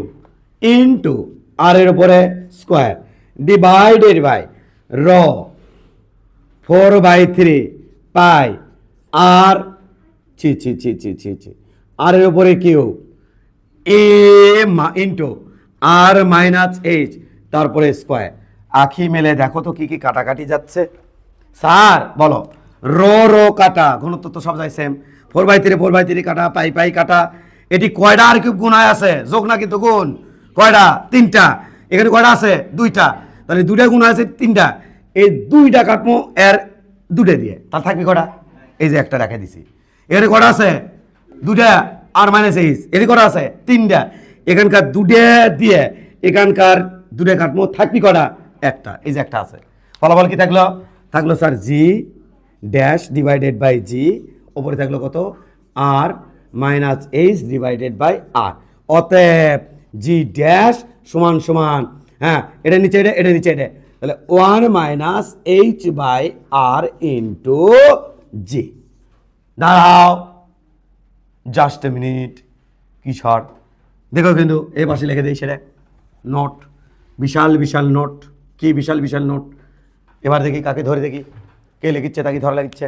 S1: ইন্টু আর এর উপরে স্কোয়ার ডিভাইডেড বাই র 4/3 পাই আর আর এর উপরে কিউ এ ইন্টু আর মাইনাস এইচ, তারপরে স্কোয়ার। আখি মেলে দেখো তো কি কি কাটাকাটি যাচ্ছে স্যার? বলো। রো রো কাটা, ঘনত্ব তো সব যায় সেম। 4/3 কাটা, পাই পাই কাটা। এটি কয়টা আর কিউব গুণায় আছে? যোগ না কিন্তু গুণ। কয়টা? 3টা। এখানে কয়টা আছে? 2টা। তাহলে 2টা গুণ আছে 3টা, এই 2টা কাটবো এর 2টা দিয়ে, তার থাকবে কয়টা? এই যে একটা রেখে দিছি। এখানে কয়টা আছে? 2টা আর মাইনাস এইচ। এর কয়টা আছে? 3টা। এখানকার 2টা দিয়ে এখানকার 2টা কাটবো, থাকবি কয়টা? একটা। এই যে একটা আছে। ফলাফল কি থাকলো? থাকলো sir G dash divided by G, ওপরে থাকলো কত? R minus H divided by R. অতএব জি ড্যাশ সমান সমান, হ্যাঁ এটা নিচে এটা, এটা নিচে এটা, তাহলে 1 minus H by R into G. দাঁড়াও জাস্ট এ মিনিট, কি ছাড় দেখো কিন্তু এই পাশে লিখে দিই সেটা নোট, বিশাল বিশাল নোট। কি বিশাল বিশাল নোট? এবার দেখি কাকে ধরে, দেখি কে লিখিচ্ছে, তাকে ধরা লাগিচ্ছে।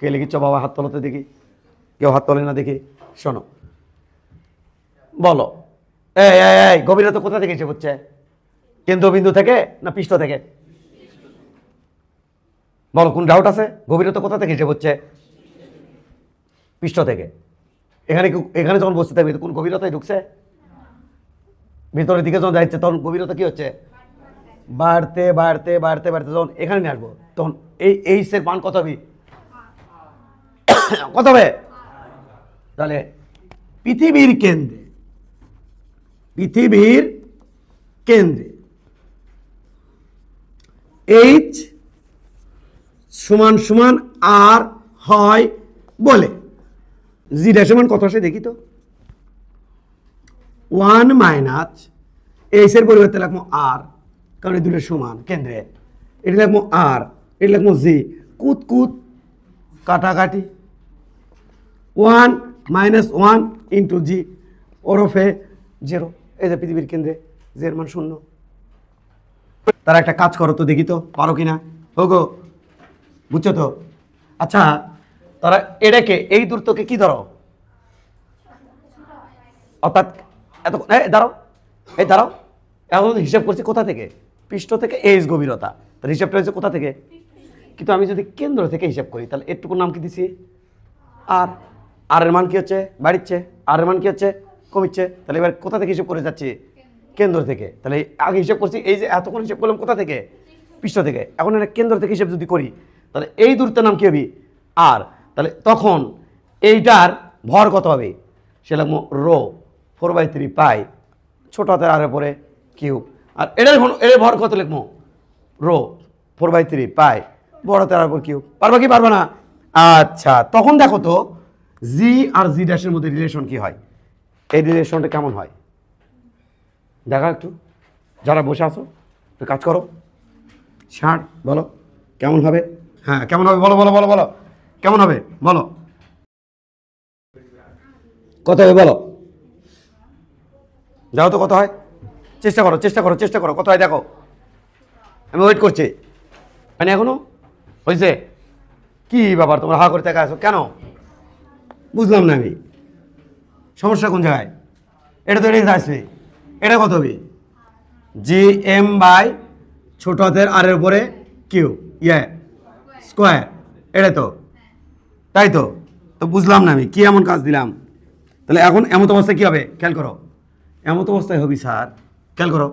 S1: কে লিখিচ্ছ বাবা? হাত তোলাতে দেখি, কেউ হাত তোলে না দেখি। শোনো, বলো এই গভীরতা কোথা থেকে হিসেব হচ্ছে? কেন্দ্রবিন্দু থেকে না পৃষ্ঠ থেকে? বলো, কোন ডাউট আছে? গভীরতা কোথা থেকে হিসেব হচ্ছে? পৃষ্ঠ থেকে। এখানে এখানে যখন বসতে থাকবে কোন গভীরতায় ঢুকছে? ভিতরের দিকে যখন যাচ্ছে তখন গভীরতা কি হচ্ছে? বাড়তে বাড়তে বাড়তে বাড়তে যখন এখানে নিয়ে আসবো তখন এই এইচের মান কত হবে? কত হবে? তাহলে পৃথিবীর কেন্দ্রে, পৃথিবীর কেন্দ্রে এইচ সমান সমান আর হয় বলে জি ড্যাশ সমান কত আসে দেখি তো? 1 মাইনাস এইচ এর পরিবর্তে লাগবো আর, কারণ এই দুটো সমান কেন্দ্রে। এটি লাগবো আর, এটি লাগবো জি, কুত কুত কাটাকাটি। 1 মাইনাস 1 ইন্টু জি ওরফে 0। এই যে পৃথিবীর কেন্দ্রে জি এর মান 0। তারা একটা কাজ করো তো দেখি তো পারো কিনা। হোগো, বুঝছো তো? আচ্ছা, তারা এটাকে এই দূরত্বকে কি ধরো? অর্থাৎ এত দাঁড়াও, এই দাঁড়াও, এখন হিসাব করছি কোথা থেকে? পৃষ্ঠ থেকে এইচ গভীরতা। তাহলে হিসাবটা হয়েছে কোথা থেকে? কিন্তু আমি যদি কেন্দ্র থেকে হিসাব করি তাহলে এটুকুর নাম কি দিছি? আর। আর এর মান কি হচ্ছে? বাড়িচ্ছে। আর এর মান কি হচ্ছে? কমিচ্ছে। তাহলে এবার কোথা থেকে হিসাব করে যাচ্ছি? কেন্দ্র থেকে। তাহলে আগে হিসাব করছি, এই যে এতক্ষণ হিসাব করলাম কোথা থেকে? পৃষ্ঠ থেকে। এখন এটা কেন্দ্র থেকে হিসাব যদি করি তাহলে এই দূরত্বের নাম কি হবে? আর, তাহলে তখন এইটার ভর কত হবে? সে লিখবো রো 4/3 পাই ছোট হাতের আর পরে কিউব। আর এটার ভর কত লিখবো? রো 4/3 পাই বড় হাতের আর পর কিউব। পারবা কি পারবা না? আচ্ছা, তখন দেখো তো জি আর জি ড্যাশের মধ্যে রিলেশন কি হয়, এই রিলেশনটা কেমন হয় দেখা একটু। যারা বসে আছো একটু কাজ করো, ছাড়, বলো কেমন হবে। হ্যাঁ কেমন হবে বলো বলো বলো বলো, কেমন হবে বলো, কত হবে বলো, যাও তো কত হয়, চেষ্টা করো চেষ্টা করো চেষ্টা করো, কত হয় দেখো, আমি ওয়েট করছি। মানে এখনো হয়েছে কি ব্যাপার, তোমরা হা করে দেখা আছো কেন, বুঝলাম না আমি, সমস্যা কোন জায়গায়? এটা তো এটাই আসবে, এটা কত হবে? জি এম বাই ছোট হাতের আর এর উপরে কিউ স্কোয়ার, এটা তো তাই তো। তো বুঝলাম না আমি কি এমন কাজ দিলাম। তাহলে এখন এমত অবস্থায় কী হবে খেয়াল করো, এমত অবস্থায় হবি স্যার খেয়াল করো,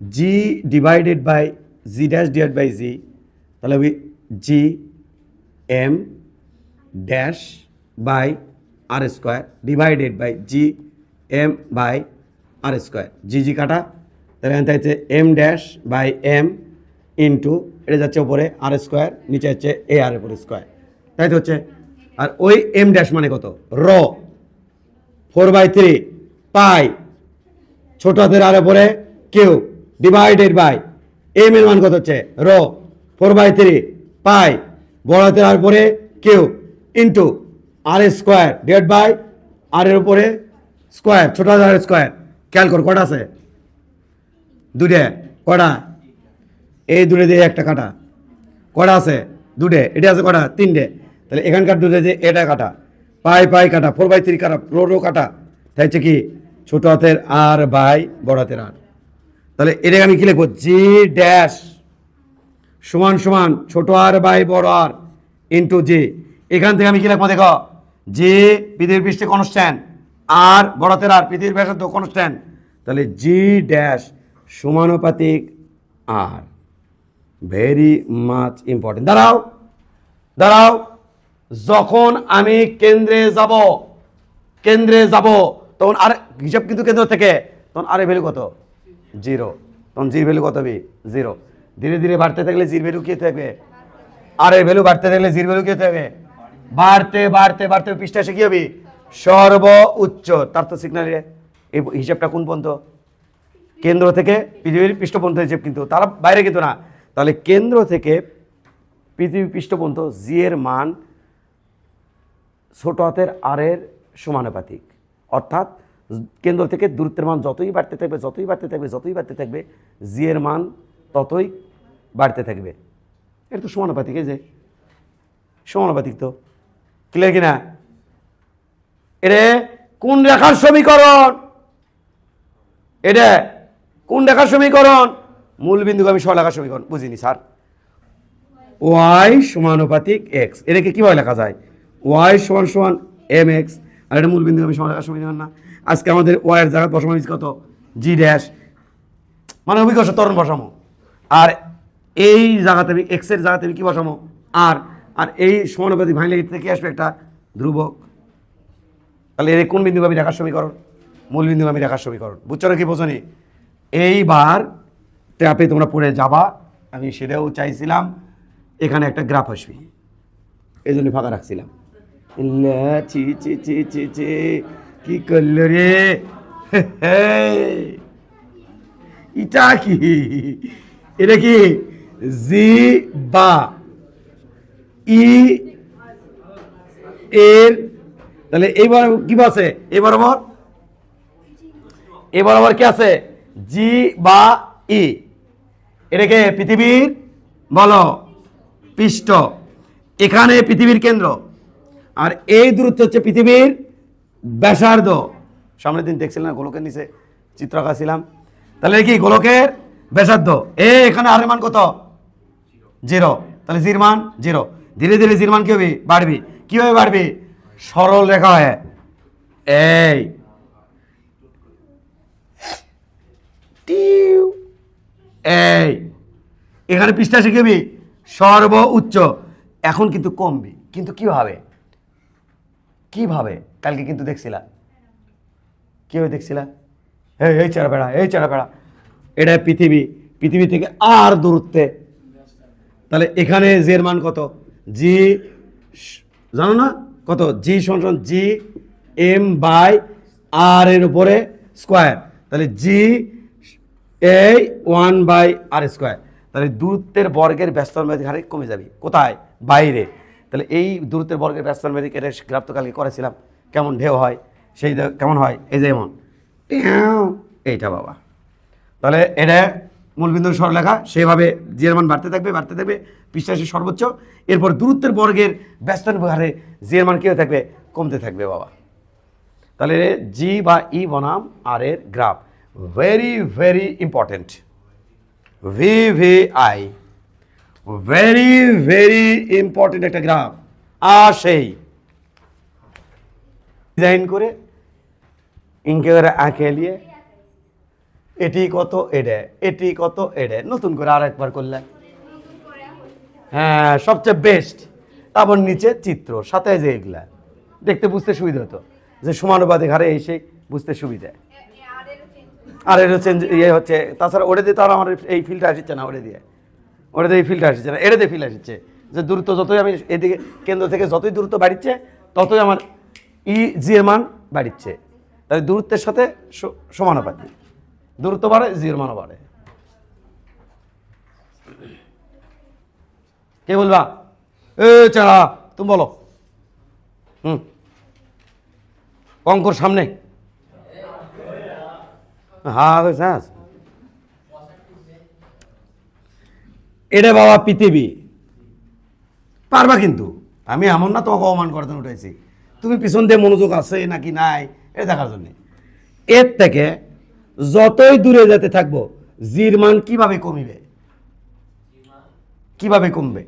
S1: G divided by G dash divide by G, তাহলে হবি G M dash by R square divided by G M by R square, G G কাটা, তাহলে এখানে হচ্ছে M dash by M into এটা যাচ্ছে উপরে আর স্কোয়ার, নিচে হচ্ছে এ আর উপরে স্কোয়ার, তাই তো হচ্ছে। আর ওই এম ড্যাশ মানে কত? র 4/3 পাই ছোট হাতের আর উপরে কিউ ডিভাইডেড বাই এম এর মান কত হচ্ছে? র 4/3 পাই বড় হাতের আর উপরে Q into R square divide by R এর উপরে স্কোয়ার ছোট হাতের আর স্কোয়ার। খেয়াল কর কটা আছে? দুটে। কটা? এই দুটে দিয়ে একটা কাটা। কটা আছে? দুটে। এটা আছে কটা? তিনটে। তাহলে এখানকার দুটে দিয়ে এটা কাটা, পাই পাই কাটা, 4/3 কাটা, রো কাটা, তাই হচ্ছে কি ছোট হাতের আর বাই বড় হাতের আর। তাহলে এটাকে আমি কি লিখবো? জি ড্যাশ সমান সমান ছোট আর বাই বড় আর ইন্টু জি। এখান থেকে আমি কি লিখবো দেখো, জি পৃথিবীর পৃষ্ঠে কনস্ট্যান্ট আর বড় হাতের আর পৃথিবীর ব্যাসার্ধ কনস্ট্যান্ট, তাহলে জি ড্যাশ সমানুপাতিক আর। Very much important. দাঁড়াও দাঁড়াও, যখন আমি কেন্দ্রে যাব তখন আর হিসাব কিন্তু কেন্দ্র থেকে, তখন আরে ভ্যালু কত? 0। তখন জির ভ্যালু কত হবে? 0। ধীরে ধীরে বাড়তে থাকলে জির ভ্যালু কি থাকবে? আর এর ভ্যালু বাড়তে থাকলে জির ভ্যালু কি থাকবে? বাড়তে বাড়তে বাড়তে পৃষ্ঠা এসে কি হবে? সর্বোচ্চ। তার তো সিগনালে এই হিসাবটা কোন পর্যন্ত? কেন্দ্র থেকে পৃথিবীর পৃষ্ঠ পর্যন্ত হিসেব, কিন্তু তারা বাইরে কিন্তু না। তাহলে কেন্দ্র থেকে পৃথিবী পৃষ্ঠ পর্যন্ত জি এর মান ছোট হাতের আর এর সমানুপাতিক, অর্থাৎ কেন্দ্র থেকে দূরত্বের মান যতই বাড়তে থাকবে যতই বাড়তে থাকবে যতই বাড়তে থাকবে জি এর মান ততই বাড়তে থাকবে। এটা তো সমানুপাতিক, এই যে সমানুপাতিক, তো ক্লিয়ার কিনা? এটা কোন রেখার সমীকরণ? এটা কোন রেখার সমীকরণ? মূল বিন্দুগামী সরলরেখার সমীকরণ। বুঝিনি স্যার? ওয়াই সমানুপাতিক এক্স, এটাকে কীভাবে লেখা যায়? ওয়াই সমান সমান এম এক্স, আর এটা মূল বিন্দুগামী সরলরেখার সমীকরণ না? আজকে আমাদের ওয়াইয়ের জায়গা বসানো হয়েছে কত? জি ড্যাশ, মানে অভিকর্ষ ত্বরণ বসামো, আর এই জায়গাতে আমি এক্সের জায়গাতে আমি কী বসামো? আর আর এই সমানুপাতিক ভাঙলে থেকে আসবে একটা ধ্রুবক। তাহলে এর কোন বিন্দুগামী রেখার সমীকরণ? মূল বিন্দুগামী রেখার সমীকরণ। বুঝছো না কি বোঝনি? এইবার ট্যাপে তোমরা পড়ে যাবা, আমি সেটাও চাইছিলাম এখানে একটা গ্রাফ আসবে, এই জন্য ফাঁকা রাখছিলাম। চি চি চি চি চি কি করলো রে, এটা কি? এটা কি জি বা ই এর, তাহলে এইবার কি আছে? এই বরাবর কি আছে? জি বা ই। এটাকে পৃথিবীর বলো পৃষ্ঠ, এখানে পৃথিবীর কেন্দ্র, আর এই দূরত্ব হচ্ছে পৃথিবীর ব্যাসার্ধ। সামনের দিন দেখছিলাম না গোলকের নিচে চিত্র আঁকাছিলাম, তাহলে কি গোলকের ব্যাসার্ধ। এখানে আর মান কত? 0। তাহলে জির মান 0। ধীরে ধীরে জির মান কি হবে? বাড়বে। কিভাবে বাড়বে? সরল রেখা হয় এই এই, এখানে পৃষ্ঠা শিখবি সর্বোচ্চ, এখন কিন্তু কমবে। কিন্তু কিভাবে কিভাবে কালকে কিন্তু দেখছিলা, কীভাবে দেখছিলা? এই চারা বেড়া, এই চারা বেড়া, এটা পৃথিবী, পৃথিবী থেকে আর দূরত্বে। তাহলে এখানে জের মান কত? জি, জানো না কত? জি সমান জি এম বাই আর এর উপরে স্কোয়ার। তাহলে জি এই 1/r²। তাহলে দূরত্বের বর্গের ব্যস্তানুপাতিক হারে কমে যাবে কোথায়? বাইরে। তাহলে এই দূরত্বের বর্গের ব্যস্তানুপাতিক এর গ্রাফ তো কালকে করেছিলাম, কেমন ঢেউ হয় সেই কেমন হয়, এই যে এমন এইটা বাবা। তাহলে এটা মূলবিন্দু সরলরেখা, সেভাবে জি এর মান বাড়তে থাকবে বাড়তে থাকবে, পৃষ্ঠা শেষে সর্বোচ্চ। এরপর দূরত্বের বর্গের ব্যস্তানুপাতিক হারে জি এর মান কী হয়ে থাকবে? কমতে থাকবে বাবা। তাহলে জি বা ই বনাম আর এর graph very very important. VVI very very important একটা গ্রাফ। আর সেই ডিজাইন করে ইনকে করে আঁকে নিয়ে এটি কত এডে, এটি কত এডে, নতুন করে আর একবার করলে হ্যাঁ সবচেয়ে বেস্ট। তারপর নিচে চিত্র সাথে যে এগুলা দেখতে বুঝতে সুবিধা হতো, যে সমানুপাতিক হারে এসে বুঝতে সুবিধা। আর এর হচ্ছে ইয়ে হচ্ছে, তাছাড়া ওটা দিয়ে তো আর আমার এই ফিল্ডটা আসছে না, ওটা দিয়ে এই ফিল্ডটা আসছে না, এটা দিয়ে ফিল্ড আসছে। যে দূরত্ব যতই আমি এদিকে কেন্দ্র থেকে যতই দূরত্ব বাড়িচ্ছে ততই আমার ই জি এর মান বাড়িচ্ছে। তাহলে দূরত্বের সাথে সমানুপাতিক, দূরত্ব বাড়ে জি এর মানও বাড়ে। কে বলবা? এ চারা তুমি বলো। অঙ্কর সামনে হ্যাঁ এটা বাবা পৃথিবী, পারবা কিন্তু। আমি এমন না তোমাকে অপমান করার জন্য উঠেছি, তুমি পিছন দিয়ে মনোযোগ আছে নাকি নাই এটা দেখার জন্য। এর থেকে যতই দূরে যেতে থাকবো জির মান কিভাবে কমিবে, কিভাবে কমবে?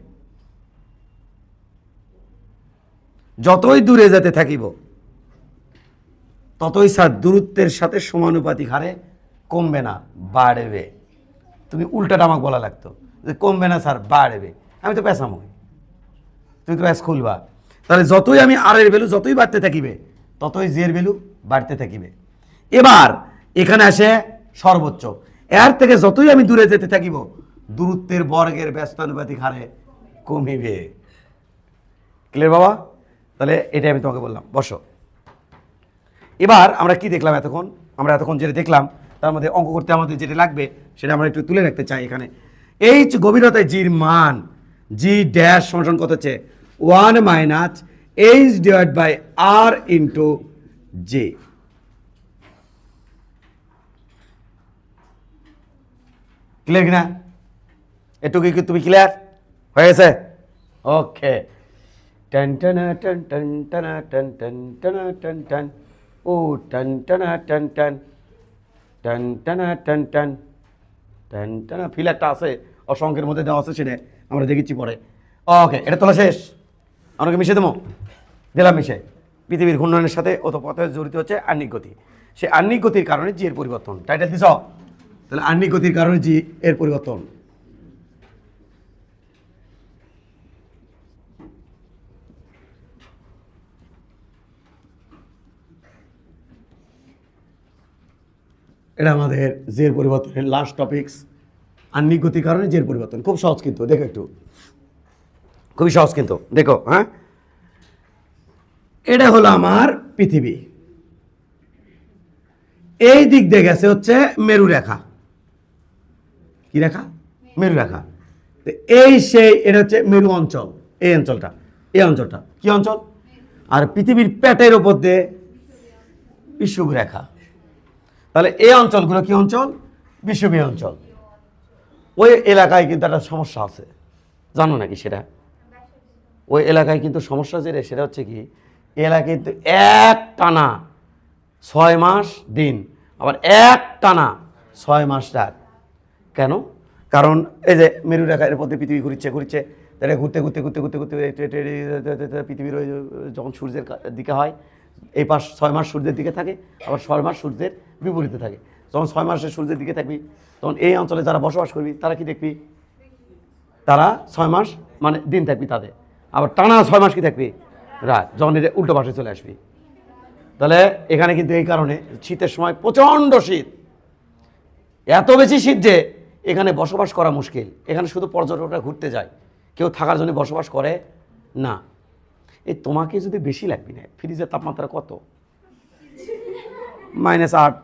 S1: যতই দূরে যেতে থাকিব ততই স্যার দূরত্বের সাথে সমানুপাতিক হারে কমবে না, বাড়বে। তুমি উল্টাটা আমাকে বলা লাগতো যে কমবে না স্যার বাড়বে, আমি তো পেঁচামই, তুমি তো প্যাঁচ খুলবা। তাহলে যতই আমি আর এর ভ্যালু যতই বাড়তে থাকিবে ততই জি এর ভ্যালু বাড়তে থাকিবে। এবার এখানে আসে সর্বোচ্চ, এর থেকে যতই আমি দূরে যেতে থাকিব দূরত্বের বর্গের ব্যস্তানুপাতিক হারে কমিবে। ক্লিয়ার বাবা? তাহলে এটাই আমি তোমাকে বললাম। বসো। এবার আমরা কি দেখলাম এতক্ষণ? আমরা এতক্ষণ যেটা দেখলাম তার মধ্যে অঙ্ক করতে আমাদের যেটা লাগবে সেটা আমরা একটু তুলে রাখতে চাই। এখানে এই গভীরতায় জির মান জি ড্যাশ সমান কত হচ্ছে? 1 - h/r ইন্টু জে। ক্লিয়ার কিনা? এটুকু কি তুমি ক্লিয়ার হয়ে গেছে? ওকে। টান টানা টান টান টানা টান টান টানা টান টান, ও টান টানা টান টান টান টানা টান টান টান টানা। ফিল একটা আছে অসংখ্যের মধ্যে দেওয়া আছে, সেটা আমরা দেখেছি পরে। ওকে, এটা তোলা শেষ। আমাকে মিশে দেবো, দিলাম মিশে। পৃথিবীর ঘূর্ণনের সাথে ওতপ্রোত জড়িত হচ্ছে আহ্নিক গতি। সে আহ্নিক গতির কারণে জি এর পরিবর্তন। টাইটেল দিছ? তাহলে আহ্নিক গতির কারণে জি এর পরিবর্তন। এটা আমাদের জের পরিবর্তনের লাস্ট টপিকস, আহ্নিক গতির কারণে জের পরিবর্তন। খুব সহজ কিন্তু, দেখো একটু, খুবই সহজ কিন্তু দেখো। হ্যাঁ, এটা হলো আমার পৃথিবী, এই দিক দিয়ে গেছে হচ্ছে মেরু রেখা। কি রেখা? মেরু রেখা। এই সেই এটা হচ্ছে মেরু অঞ্চল, এই অঞ্চলটা, এই অঞ্চলটা কি অঞ্চল? আর পৃথিবীর পেটের উপর দিয়ে বিষুব রেখা। তাহলে এই অঞ্চলগুলো কি অঞ্চল? বিষুবীয় অঞ্চল। ওই এলাকায় কিন্তু একটা সমস্যা আছে, জানো নাকি সেটা? ওই এলাকায় কিন্তু সমস্যা যেটা সেটা হচ্ছে কি, এলাকায় কিন্তু এক টানা 6 মাস দিন, আবার এক টানা 6 মাস রাত। কেন? কারণ এই যে মেরু রেখা এর মধ্যে পৃথিবী ঘুরছে ঘুরছে, তাহলে ঘুরতে ঘুরতে ঘুরতে ঘুরতে ঘুরতে পৃথিবীর ওই যখন সূর্যের দিকে হয়, এই পাশ 6 মাস সূর্যের দিকে থাকে, আবার 6 মাস সূর্যের বিপরীতে থাকে। যখন 6 মাসে সূর্যের দিকে থাকবি তখন এই অঞ্চলে যারা বসবাস করবি তারা কি দেখবি? তারা 6 মাস মানে দিন থাকবি তাদের, আবার টানা 6 মাস কি থাকবি রাত, যখন এটা উল্টো পাশে চলে আসবি। তাহলে এখানে কিন্তু এই কারণে শীতের সময় প্রচণ্ড শীত, এত বেশি শীত যে এখানে বসবাস করা মুশকিল। এখানে শুধু পর্যটকরা ঘুরতে যায়, কেউ থাকার জন্য বসবাস করে না। এই তোমাকে যদি বেশি লাগবে না, ফ্রিজের তাপমাত্রা কত, -8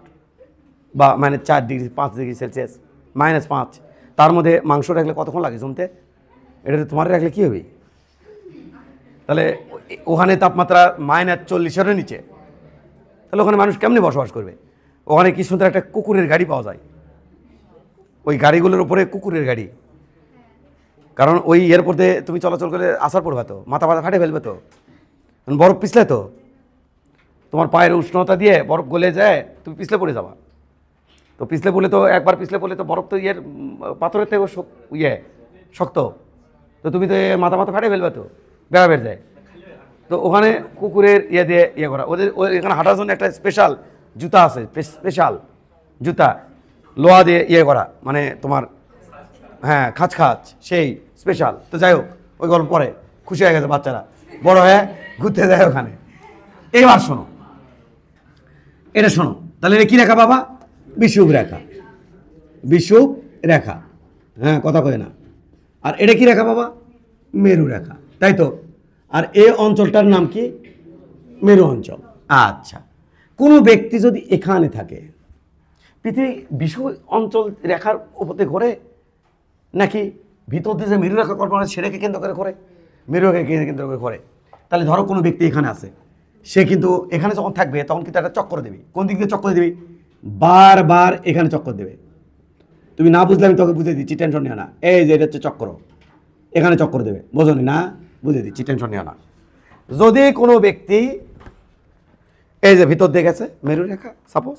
S1: বা -4 ডিগ্রি 5 ডিগ্রি সেলসিয়াস, -5, তার মধ্যে মাংস রাখলে কতক্ষণ লাগে জমতে? এটা তোমার রাখলে কী হবে? তাহলে ওখানে তাপমাত্রা -40-এর নিচে, তাহলে ওখানে মানুষ কেমনি বসবাস করবে? ওখানে কি সুন্দর একটা কুকুরের গাড়ি পাওয়া যায়, ওই গাড়িগুলোর উপরে কুকুরের গাড়ি, কারণ ওই এয়ারপোর্টে তুমি চলাচল করে আসার পড়বে তো, মাথা ফাটে ফেলবে তো, বরফ পিছলে তো, তোমার পায়ের উষ্ণতা দিয়ে বরফ গলে যায়, তুমি পিছলে পড়ে যাবা। তো পিছলে পড়লে তো, একবার পিছলে পড়লে তো বরফ তো পাথরের থেকে শক্ত, তো তুমি তো মাথা ফাটে ফেলবে তো, বেড়া বেড়ে যায়। তো ওখানে কুকুরের দিয়ে করা, ওদের এখানে হাঁটার জন্য একটা স্পেশাল জুতা আছে, স্পেশাল জুতা লোহা দিয়ে করা, মানে তোমার হ্যাঁ খাঁচ সেই স্পেশাল। তো যাই হোক, ওই গল্প পরে খুশি হয়ে গেছে বাচ্চারা, বড় হয়ে ঘুরতে যায় ওখানে। এবার শোনো, এটা শোনো, তাহলে এটা কী রেখা বাবা? বিষুব রেখা, বিষুব রেখা, হ্যাঁ কথা কয় না। আর এটা কি রেখা বাবা? মেরু রেখা, তাই তো। আর এই অঞ্চলটার নাম কি? মেরু অঞ্চল। আচ্ছা, কোনো ব্যক্তি যদি এখানে থাকে, পৃথিবী বিষুব অঞ্চল রেখার উপরে ঘোরে, নাকি ভিতর দিয়ে যে মেরু রেখা কল্পনা সেটাকে কেন্দ্র করে ঘোরে? মেরু রেখাকে কেন্দ্র করে ঘোরে। তাহলে ধরো কোনো ব্যক্তি এখানে আছে, সে কিন্তু এখানে যখন থাকবে তখন কিন্তু একটা চক্কর দেবে। কোন দিক দিয়ে চক্কর দেবে? বারবার এখানে চক্কর দেবে। তুমি না বুঝলে আমি তোকে বুঝে দিচ্ছি, টেনশন নিও না। এই যে এটা হচ্ছে চক্র, এখানে চক্কর দেবে, বোঝনি না? বুঝে দিচ্ছি, টেনশন নিও না। যদি কোনো ব্যক্তি এই যে ভিতর দিয়ে গেছে মেরু রেখা, সাপোজ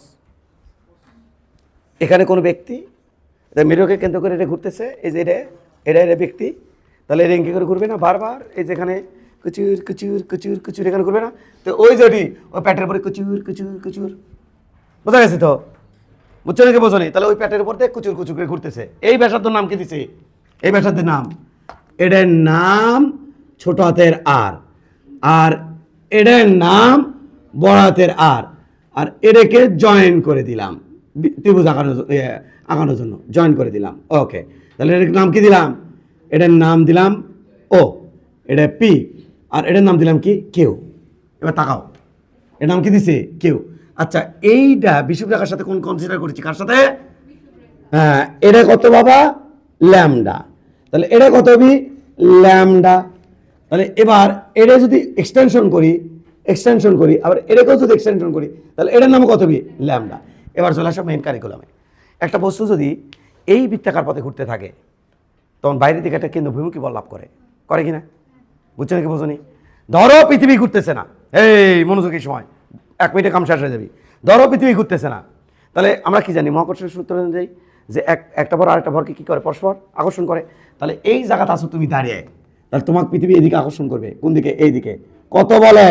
S1: এখানে কোনো ব্যক্তি মেরুকে কেন্দ্র করে এটা ঘুরতেছে, এই যে এটা ব্যক্তি, তাহলে এটা এঁকে করে ঘুরবে না বারবার? এই যেখানে কুচুর কুচুর কুচুর কুচুর এখানে ঘুরবে না? তো ওই যে ওই প্যাটের উপরে কুচুর কুচুর কুচুর, বোঝা গেছে তো? বুঝছো নাকি বোঝো নি? তাহলে ওই প্যাটের উপর দিয়ে কুচুর কুচুর করে ঘুরতেছে। এই ব্যাসার্ধর নাম কি দিছে? এই ব্যাসার্ধের নাম, এটার নাম ছোট হাতের আর, আর এটার নাম বড় হাতের আর, আর এটাকে জয়েন করে দিলাম ত্রিভুজ আঁকানোর জন্য, জয়েন করে দিলাম। ওকে, তাহলে এটার নাম কি দিলাম? এটার নাম দিলাম ও, এটা পি, আর এটার নাম দিলাম কি? কিউ। এবার তাকাও, এর নাম কি দিছে? কিউ। আচ্ছা, এইটা বিষুব রেখার সাথে কোন কনসিডার করেছি? কার সাথে? হ্যাঁ, এটা কত বাবা? ল্যামডা। তাহলে এটা কত বি? ল্যামডা। তাহলে এবার এটা যদি এক্সটেনশন করি, আবার এটাকেও যদি এক্সটেনশন করি, তাহলে এটার নাম কত বি? ল্যামডা। এবার চলে আসো মেইন কারিকুলামে। একটা বস্তু যদি এই বৃত্তাকার পথে ঘুরতে থাকে, তখন বাইরের দিকে একটা কেন্দ্রবিমুখী বল লাভ করে কিনা? বুঝছো নাকি বোঝনি? ধরো পৃথিবী ঘুরতেছে না, এই মনোযোগী সময়, 1 মিনিটে কাম শেষ হয়ে যাবি। ধরো পৃথিবী ঘুরতেছে না, তাহলে আমরা কি জানি? মহাকর্ষণের সূত্র অনুযায়ী যে একটা ভর আরেকটা ভরকে কি করে? পরস্পর আকর্ষণ করে। তাহলে এই জায়গাতে আসো তুমি দাঁড়িয়ে, তাহলে তোমাকে পৃথিবী এদিকে আকর্ষণ করবে। কোন দিকে? এই দিকে। কত বলে?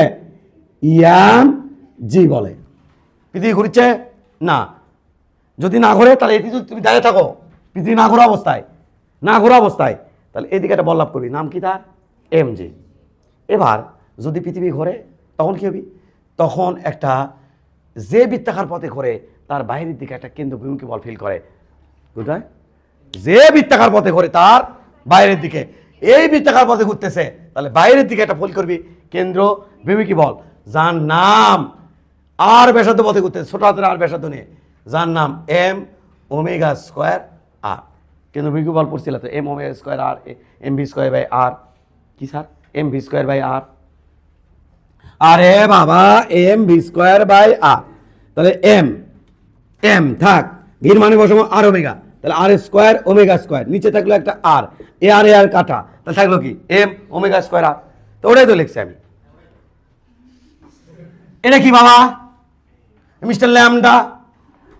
S1: ইয়াম জি বলে। পৃথিবী ঘুরছে না, যদি না ঘোরে তাহলে এটি যদি তুমি দাঁড়িয়ে থাকো, পৃথিবী না ঘোরা অবস্থায়, তাহলে এদিকে একটা বল লাভ করবি, নাম কি তার? M G. এবার যদি পৃথিবী ঘোরে তখন কি হবে? তখন একটা যে বৃত্তাকার পথে ঘোরে তার বাইরের দিকে একটা কেন্দ্রবিমুখী বল ফিল করে। কোথায়? যে বৃত্তাকার পথে ঘোরে তার বাইরের দিকে। এই বৃত্তাকার পথে ঘুরতেছে, তাহলে বাইরের দিকে একটা ফিল করবি কেন্দ্রবিমুখী বল, যার নাম আর ব্যাসার্ধ পথে ঘুরতেছে, ছোট হাতের আর ব্যাসার্ধ নিয়ে, যার নাম এম ওমেগা স্কোয়ার আর। কেন্দ্রবিমুখী বল পড়ছিল তো, M omega square R, M V square by R. কি sir? M V square by R. আরে বাবা, M V square by R. তাহলে এম থাক, ভির মানে বসাবো আর ওমেগা, তাহলে আর স্কোয়ার ওমেগা স্কোয়ার, নিচে থাকলো একটা আর, এ আর কাটা, তাহলে থাকলো কি? এম ওমেগা স্কোয়ার আর। তো ওটাই তো লিখছি আমি। এটা কি বাবা? Mister lambda.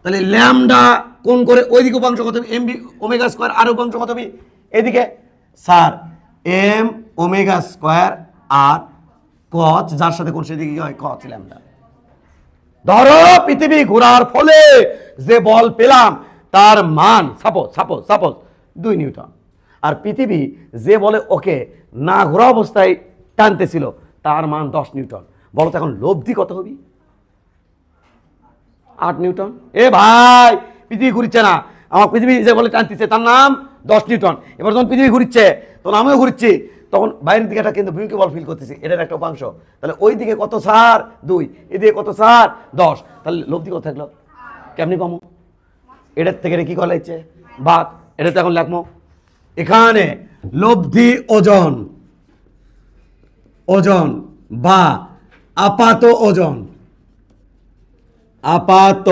S1: তাহলে ল্যামডা কোন করে? ওইদিকে উপাংশ কত? এম বি ওমেগা স্কোয়ার আর উপাংশ কত? এদিকে স্যার এম ওমেগা স্কোয়ার আর কচ, যার সাথে কোন সেদিকে কি হয়? কচ ল্যামডা। ধরো পৃথিবী ঘোরার ফলে যে বল পেলাম তার মান সাপোজ 2 নিউটন, আর পৃথিবী যে বলে ওকে না ঘোরা অবস্থায় টানতেছিল, তার মান 10 নিউটন। বলো তো এখন লব্ধি কত হবে? 8 নিউটন। এ ভাই, পৃথিবী ঘুরছে না, আমার পৃথিবী যে বলে টানতেছে তার নাম 10 নিউটন। এবার যখন পৃথিবী ঘুরছে তখন আমিও ঘুরছি, তখন বাইরের দিকে একটা কিন্তু ভূমিকে বল ফিল করতেছি, এটার একটা উপাংশ। তাহলে ওই দিকে কত স্যার? 2, এদিকে কত স্যার? 10। তাহলে লব্ধি কত থাকলো? কেমনি কমো? এটার থেকে কি করা লাগছে? বাদ। এটা তো এখন লেখবো এখানে লব্ধি ওজন, ওজন বা আপাত ওজন, আপাত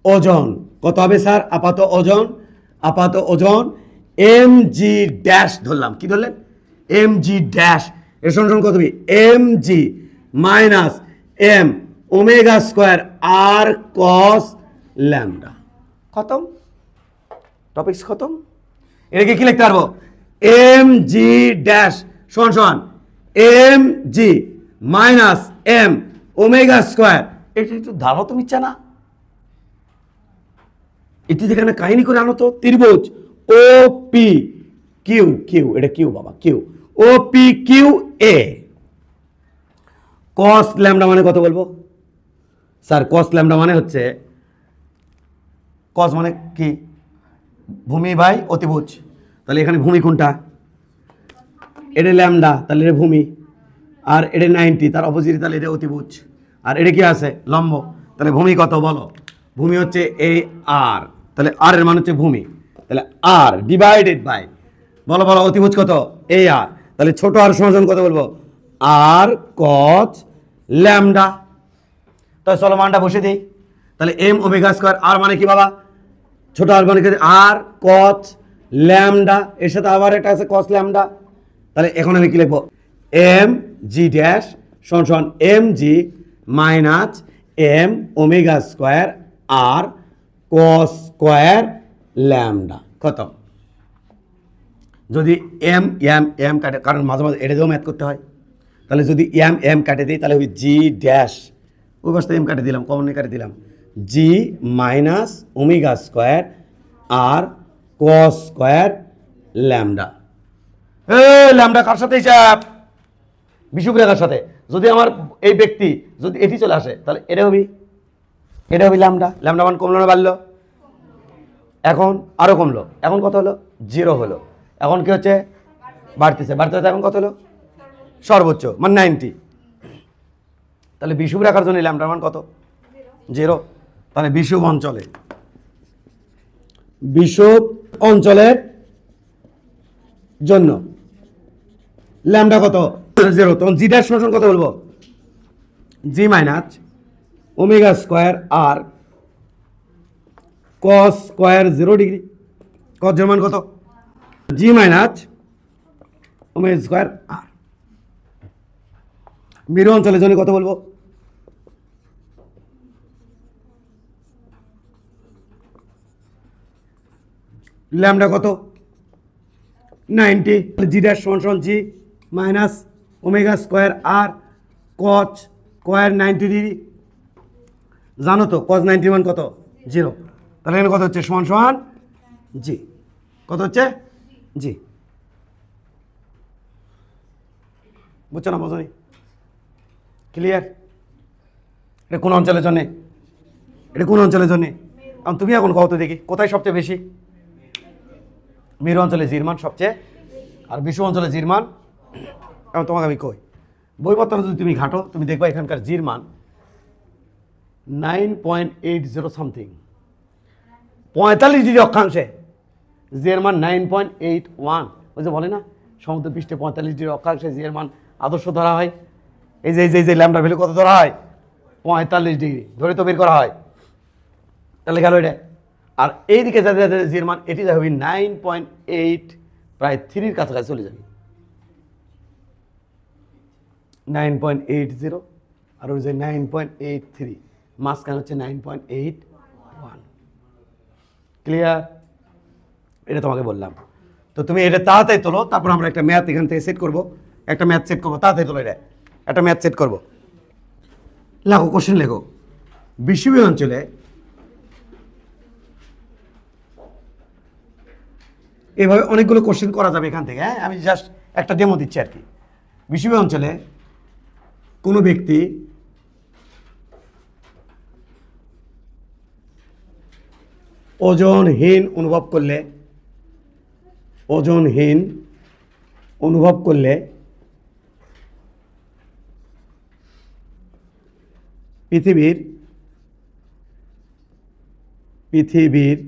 S1: ওজন কত হবে স্যার? আপাত ওজন, আপাত ওজন এম জি ড্যাশ ধরলাম। কি ধরলেন? M G dash. এর সমান কত হবে? M G minus M omega square R cos lambda. খতম, টপিকস খতম। এটাকে কি লিখতে পারবো? এম জি ড্যাশ সমান সমান M G minus M omega square. এটা একটু ধারো তো মিথ্যা না? এটি যেখানে কাহিনী করে আনো তো। ত্রিভুজ ও পি কিউ, কিউ এটা কিউ বাবা, কিউ ও পি কিউ এ। কস ল্যামডা মানে কত বলবো স্যার? কস ল্যামডা মানে হচ্ছে, কস মানে কি? ভূমি বাই অতিভুজ। তাহলে এখানে ভূমি কোনটা? এটা ল্যামডা, তাহলে এটা ভূমি। আর এটা 90, তার অপোজিট, তাহলে এটা অতিভুজ। আর এটা কি আছে? লম্ব। তাহলে ভূমি কত বলো? ভূমি হচ্ছে এই আর, তাহলে আর এর মান হচ্ছে ভূমি, তাহলে আর ডিভাইডেড বাই, বলো বলো অতিভুজ কত? এই আর। তাহলে ছোট আর সমান কত বলবো? আর কস ল্যামডা। তাহলে চলো মানটা বসে দিই। তাহলে এম ওমেগা স্কোয়ার, আর মানে কি বাবা? ছোট আর মানে আর কস ল্যামডা, এর সাথে আবার একটা আছে কস ল্যামডা। তাহলে এখন আমি কি লিখবো? এম জি ড্যাশ সমান সমান M G minus M omega square R cos square lambda. কত? যদি এম এম এম কাটে, কারণ মাঝে মাঝে এটা দিয়েও ম্যাথ করতে হয়, তাহলে যদি এম এম কাটে দিই তাহলে ওই জি ড্যাশ, ওই পাশে এম কাটে দিলাম, কমনে কাটে দিলাম, জি minus omega square R cos square lambda. Lambda কার সাথে হিসাব? বিষুব রেখার সাথে। যদি আমার এই ব্যক্তি যদি এটি চলে আসে তাহলে এটা হবি, এটা হবি ল্যামডা। ল্যামডা মান কমলো না বাড়লো? এখন আরো কমলো। এখন কত হলো? 0 হলো। এখন কি হচ্ছে? বাড়তেছে, বাড়তে এখন কত হলো? সর্বোচ্চ মানে 90। তাহলে বিষুব রেখার জন্য ল্যামডা মান কত? 0। তাহলে বিষুব অঞ্চলে, বিষুব অঞ্চলের জন্য ল্যামডা কত? 0। তখন জি ড্যাশ সমান কত বলবো? জি minus omega square R cos square 0 degree. কস এর মান কত? জি মাইনাস ওমেগা স্কোয়ার আর। মেরু অঞ্চলের জন্য কত বলবো? ল্যামডা কত? 90। জি ড্যাশ সমান সমান জি minus omega square R cos square 90 degree. জানো তো কস 90 মান কত? 0। তাহলে এখানে কত হচ্ছে? সমান সমান জি। কত হচ্ছে? জি। বুঝছো না? বোঝনি? ক্লিয়ার? এটা কোন অঞ্চলের জন্যে? এটা কোন অঞ্চলের জন্যে? তুমি এখন কত দেখি কোথায় সবচেয়ে বেশি? মেরু অঞ্চলে জির মান সবচেয়ে, আর বিষুব অঞ্চলে জির মান। এখন তোমাকে আমি কই, বইপত্র যদি তুমি ঘাটো তুমি দেখবা এখানকার জির মান 9.80 সামথিং, 45 ডিগ্রি অক্ষাংশে জির মান 9.81। ওই যে বলে না সমুদ্র পৃষ্ঠে 45 ডিগ্রি অক্ষাংশে জির মান আদর্শ ধরা হয়। এই যে এই যে ল্যামডা ভ্যালু কত ধরা হয়? 45 ডিগ্রি ধরে তো বের করা হয়। তাহলে গেল এটা। আর এইদিকে যাদের যাদের জির মান এটি যাবে 9.8, প্রায় 3-র কাছাকাছি চলে যাবে। 9.80 আর ওই যে 9.83, মাঝখানে হচ্ছে 9.81। ক্লিয়ার? এটা তোমাকে বললাম। তো তুমি এটা তাড়াতাড়ি তোলো, তারপর আমরা একটা ম্যাথ এখান থেকে সেট করব। একটা ম্যাথ সেট করবো, তাড়াতাড়ি তোলো এটা। একটা ম্যাথ সেট করবো। লেখো, কোশ্চেন লেখো। বিষুবীয় অঞ্চলে এভাবে অনেকগুলো কোশ্চেন করা যাবে এখান থেকে। হ্যাঁ, আমি জাস্ট একটা ডেমো দিচ্ছি আর কি। বিষুবীয় অঞ্চলে কোনো ব্যক্তি ওজনহীন অনুভব করলে পৃথিবীর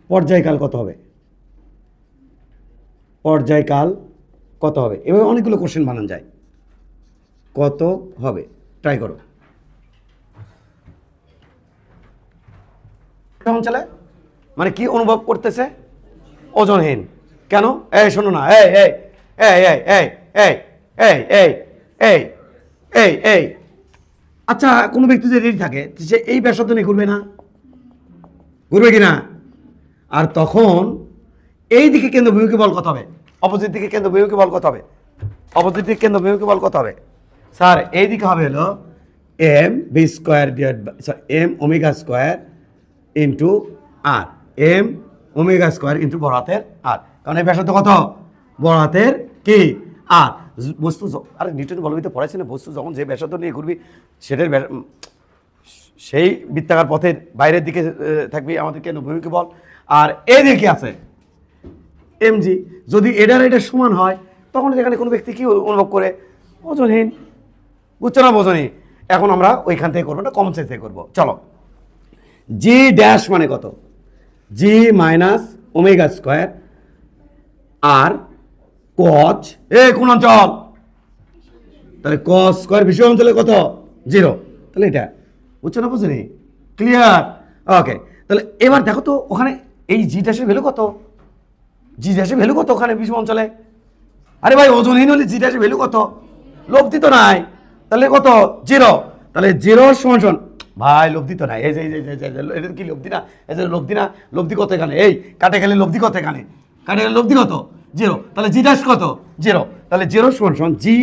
S1: পর্যায়কাল কত হবে? এভাবে অনেকগুলো কোশ্চেন বানানো যায়। কত হবে ট্রাই করো। অঞ্চলে মানে কি অনুভব করতেছে? ওজনহীন। কেন? এই শোনো না, এই এই এই এই এই এই এই এই এই এই এই আচ্ছা, কোনো ব্যক্তি যদি রেডি থাকে সে এই ব্যাসার্ধ নিয়ে ঘুরবে না? ঘুরবে কিনা? আর তখন এই দিকে কেন্দ্রবিন্দুকে বল কত হবে? অপোজিট দিকে কেন্দ্রবিন্দুকে বল কত হবে? স্যার এই দিকে হবে হলো M V square M omega square into R, M omega square into বড় হাতের আর। কারণ এই ব্যাসার্ধ কত? বড় হাতের কি আর। বস্তু আরে নিউটন বলবিতে পড়াইছে না, বস্তু যখন যে ব্যাসার্ধ নিয়ে ঘুরবি সেটার সেই বৃত্তাকার পথের বাইরের দিকে থাকবে আমাদের কেন্দ্রভূমিকে বল। আর এই দিকে আছে এমজি। যদি এটা সমান হয় তখন যেখানে কোনো ব্যক্তি কি অনুভব করে? ওজনহীন। বুঝছো না? বোঝনি? এখন আমরা ওইখান থেকে করবো না, কমন সেন্স থেকে করবো। চলো, জি ড্যাশ মানে কত? জি মাইনাস ওমেগা স্কোয়ার আর কচ কোন অঞ্চল? তাহলে কস স্কোয়ার বিষুবীয় অঞ্চলে কত? 0। তাহলে এটা বুঝছো না? বুঝনি? ক্লিয়ার? ওকে। তাহলে এবার দেখো তো ওখানে এই জি ড্যাশের ভ্যালু কত? ওখানে বিষুবীয় অঞ্চলে? আরে ভাই ওজনহীন হলে জি ড্যাশের ভ্যালু কত? লব্ধি তো নাই, তাহলে কত? 0। তাহলে 0 সমান ভাই লব্ধি তো নাই। এই যে এটা কি লব্ধি না? এই যে লব্ধি না? লব্ধি কত এখানে? এই কাটে গেলে লব্ধি কত এখানে? কাটে গেলে লব্ধি কত? 0। তাহলে জি ড্যাশ কত? 0। তাহলে 0 সমান জি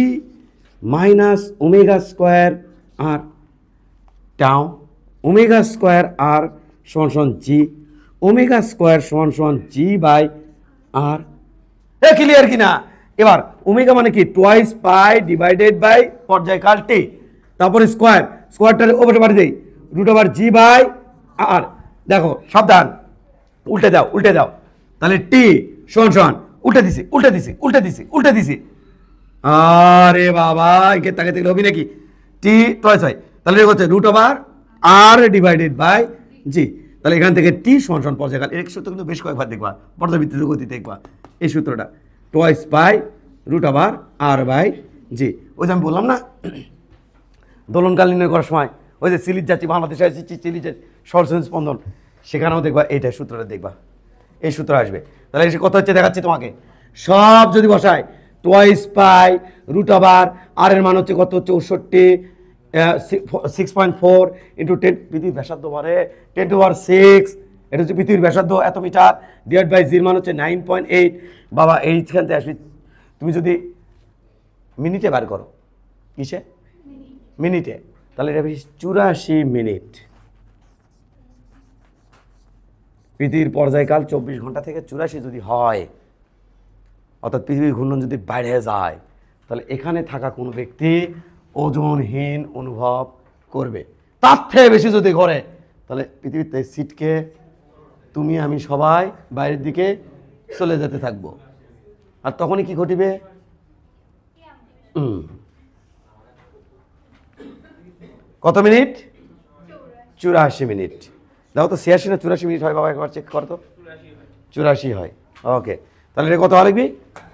S1: মাইনাস ওমেগা স্কোয়ার আর টাও ওমেগা স্কোয়ার আর সমান জি ওমেগা স্কোয়ার সমান জি বাই আর। ক্লিয়ার কিনা? এবার ওমেগা মানে কি? টোয়াইস পাই ডিভাইডেড বাই পর্যায়কাল টি, তারপরে স্কোয়ারটার ওপরে বাড়ি দেই √জি বাই আর। দেখো সাবধান, উল্টে দাও। তাহলে টি সমান উল্টে দিছি। আরে বাবা, একে তাকে দেখলে হবি নাকি? টি টয়েস হয়, তাহলে হচ্ছে √আর ডিভাইডেড বাই জি। তাহলে এখান থেকে টি সমান পর্যায়কাল। এর সূত্র কিন্তু বেশ কয়েকবার দেখবা, পর্যাবৃত্তিত গতি দেখবা এই সূত্রটা। টোয়াইস পাই √আর বাই জি। ওই যে আমি বললাম না দোলনকাল নির্ণয় করার সময় ওই যে চিলির যাচ্ছি, বাংলাদেশে আসছি, চিলি যাচ্ছি, সরসন স্পন্দন, সেখানেও দেখবা এইটা সূত্রটা দেখবা, এই সূত্র আসবে। তাহলে এসে কত হচ্ছে দেখাচ্ছি তোমাকে। সব যদি বসায় টোয়াইস পাই √আর, আর এর মান হচ্ছে কত? 64 6.4 ইন্টু 10 পৃথিবীর ব্যাসার্ধ বারে 10⁻⁶। এটা হচ্ছে পৃথিবীর ব্যাসার্ধ এত মিটার, ডিভাইড বাই জির মান হচ্ছে 9.8। বাবা এইখান থেকে আসবি তুমি যদি মিনিটে বার করো। কিসে? মিনিটে। তাহলে এটা 84 মিনিট। পৃথিবীর পর্যায়কাল 24 ঘন্টা থেকে 84 যদি হয়, অর্থাৎ পৃথিবীর ঘূর্ণন যদি বাইরে যায়, তাহলে এখানে থাকা কোনো ব্যক্তি ওজনহীন অনুভব করবে। তার থেকে বেশি যদি করে তাহলে পৃথিবীতে সিটকে তুমি আমি সবাই বাইরের দিকে চলে যেতে থাকবো। আর তখনই কি ঘটিবে? কত মিনিট? 84 মিনিট। দেখো তো 86 না 84 মিনিট হয় বাবা, একবার চেক করো তো। 84 হয়। ওকে, তাহলে এটা কত লিখবি?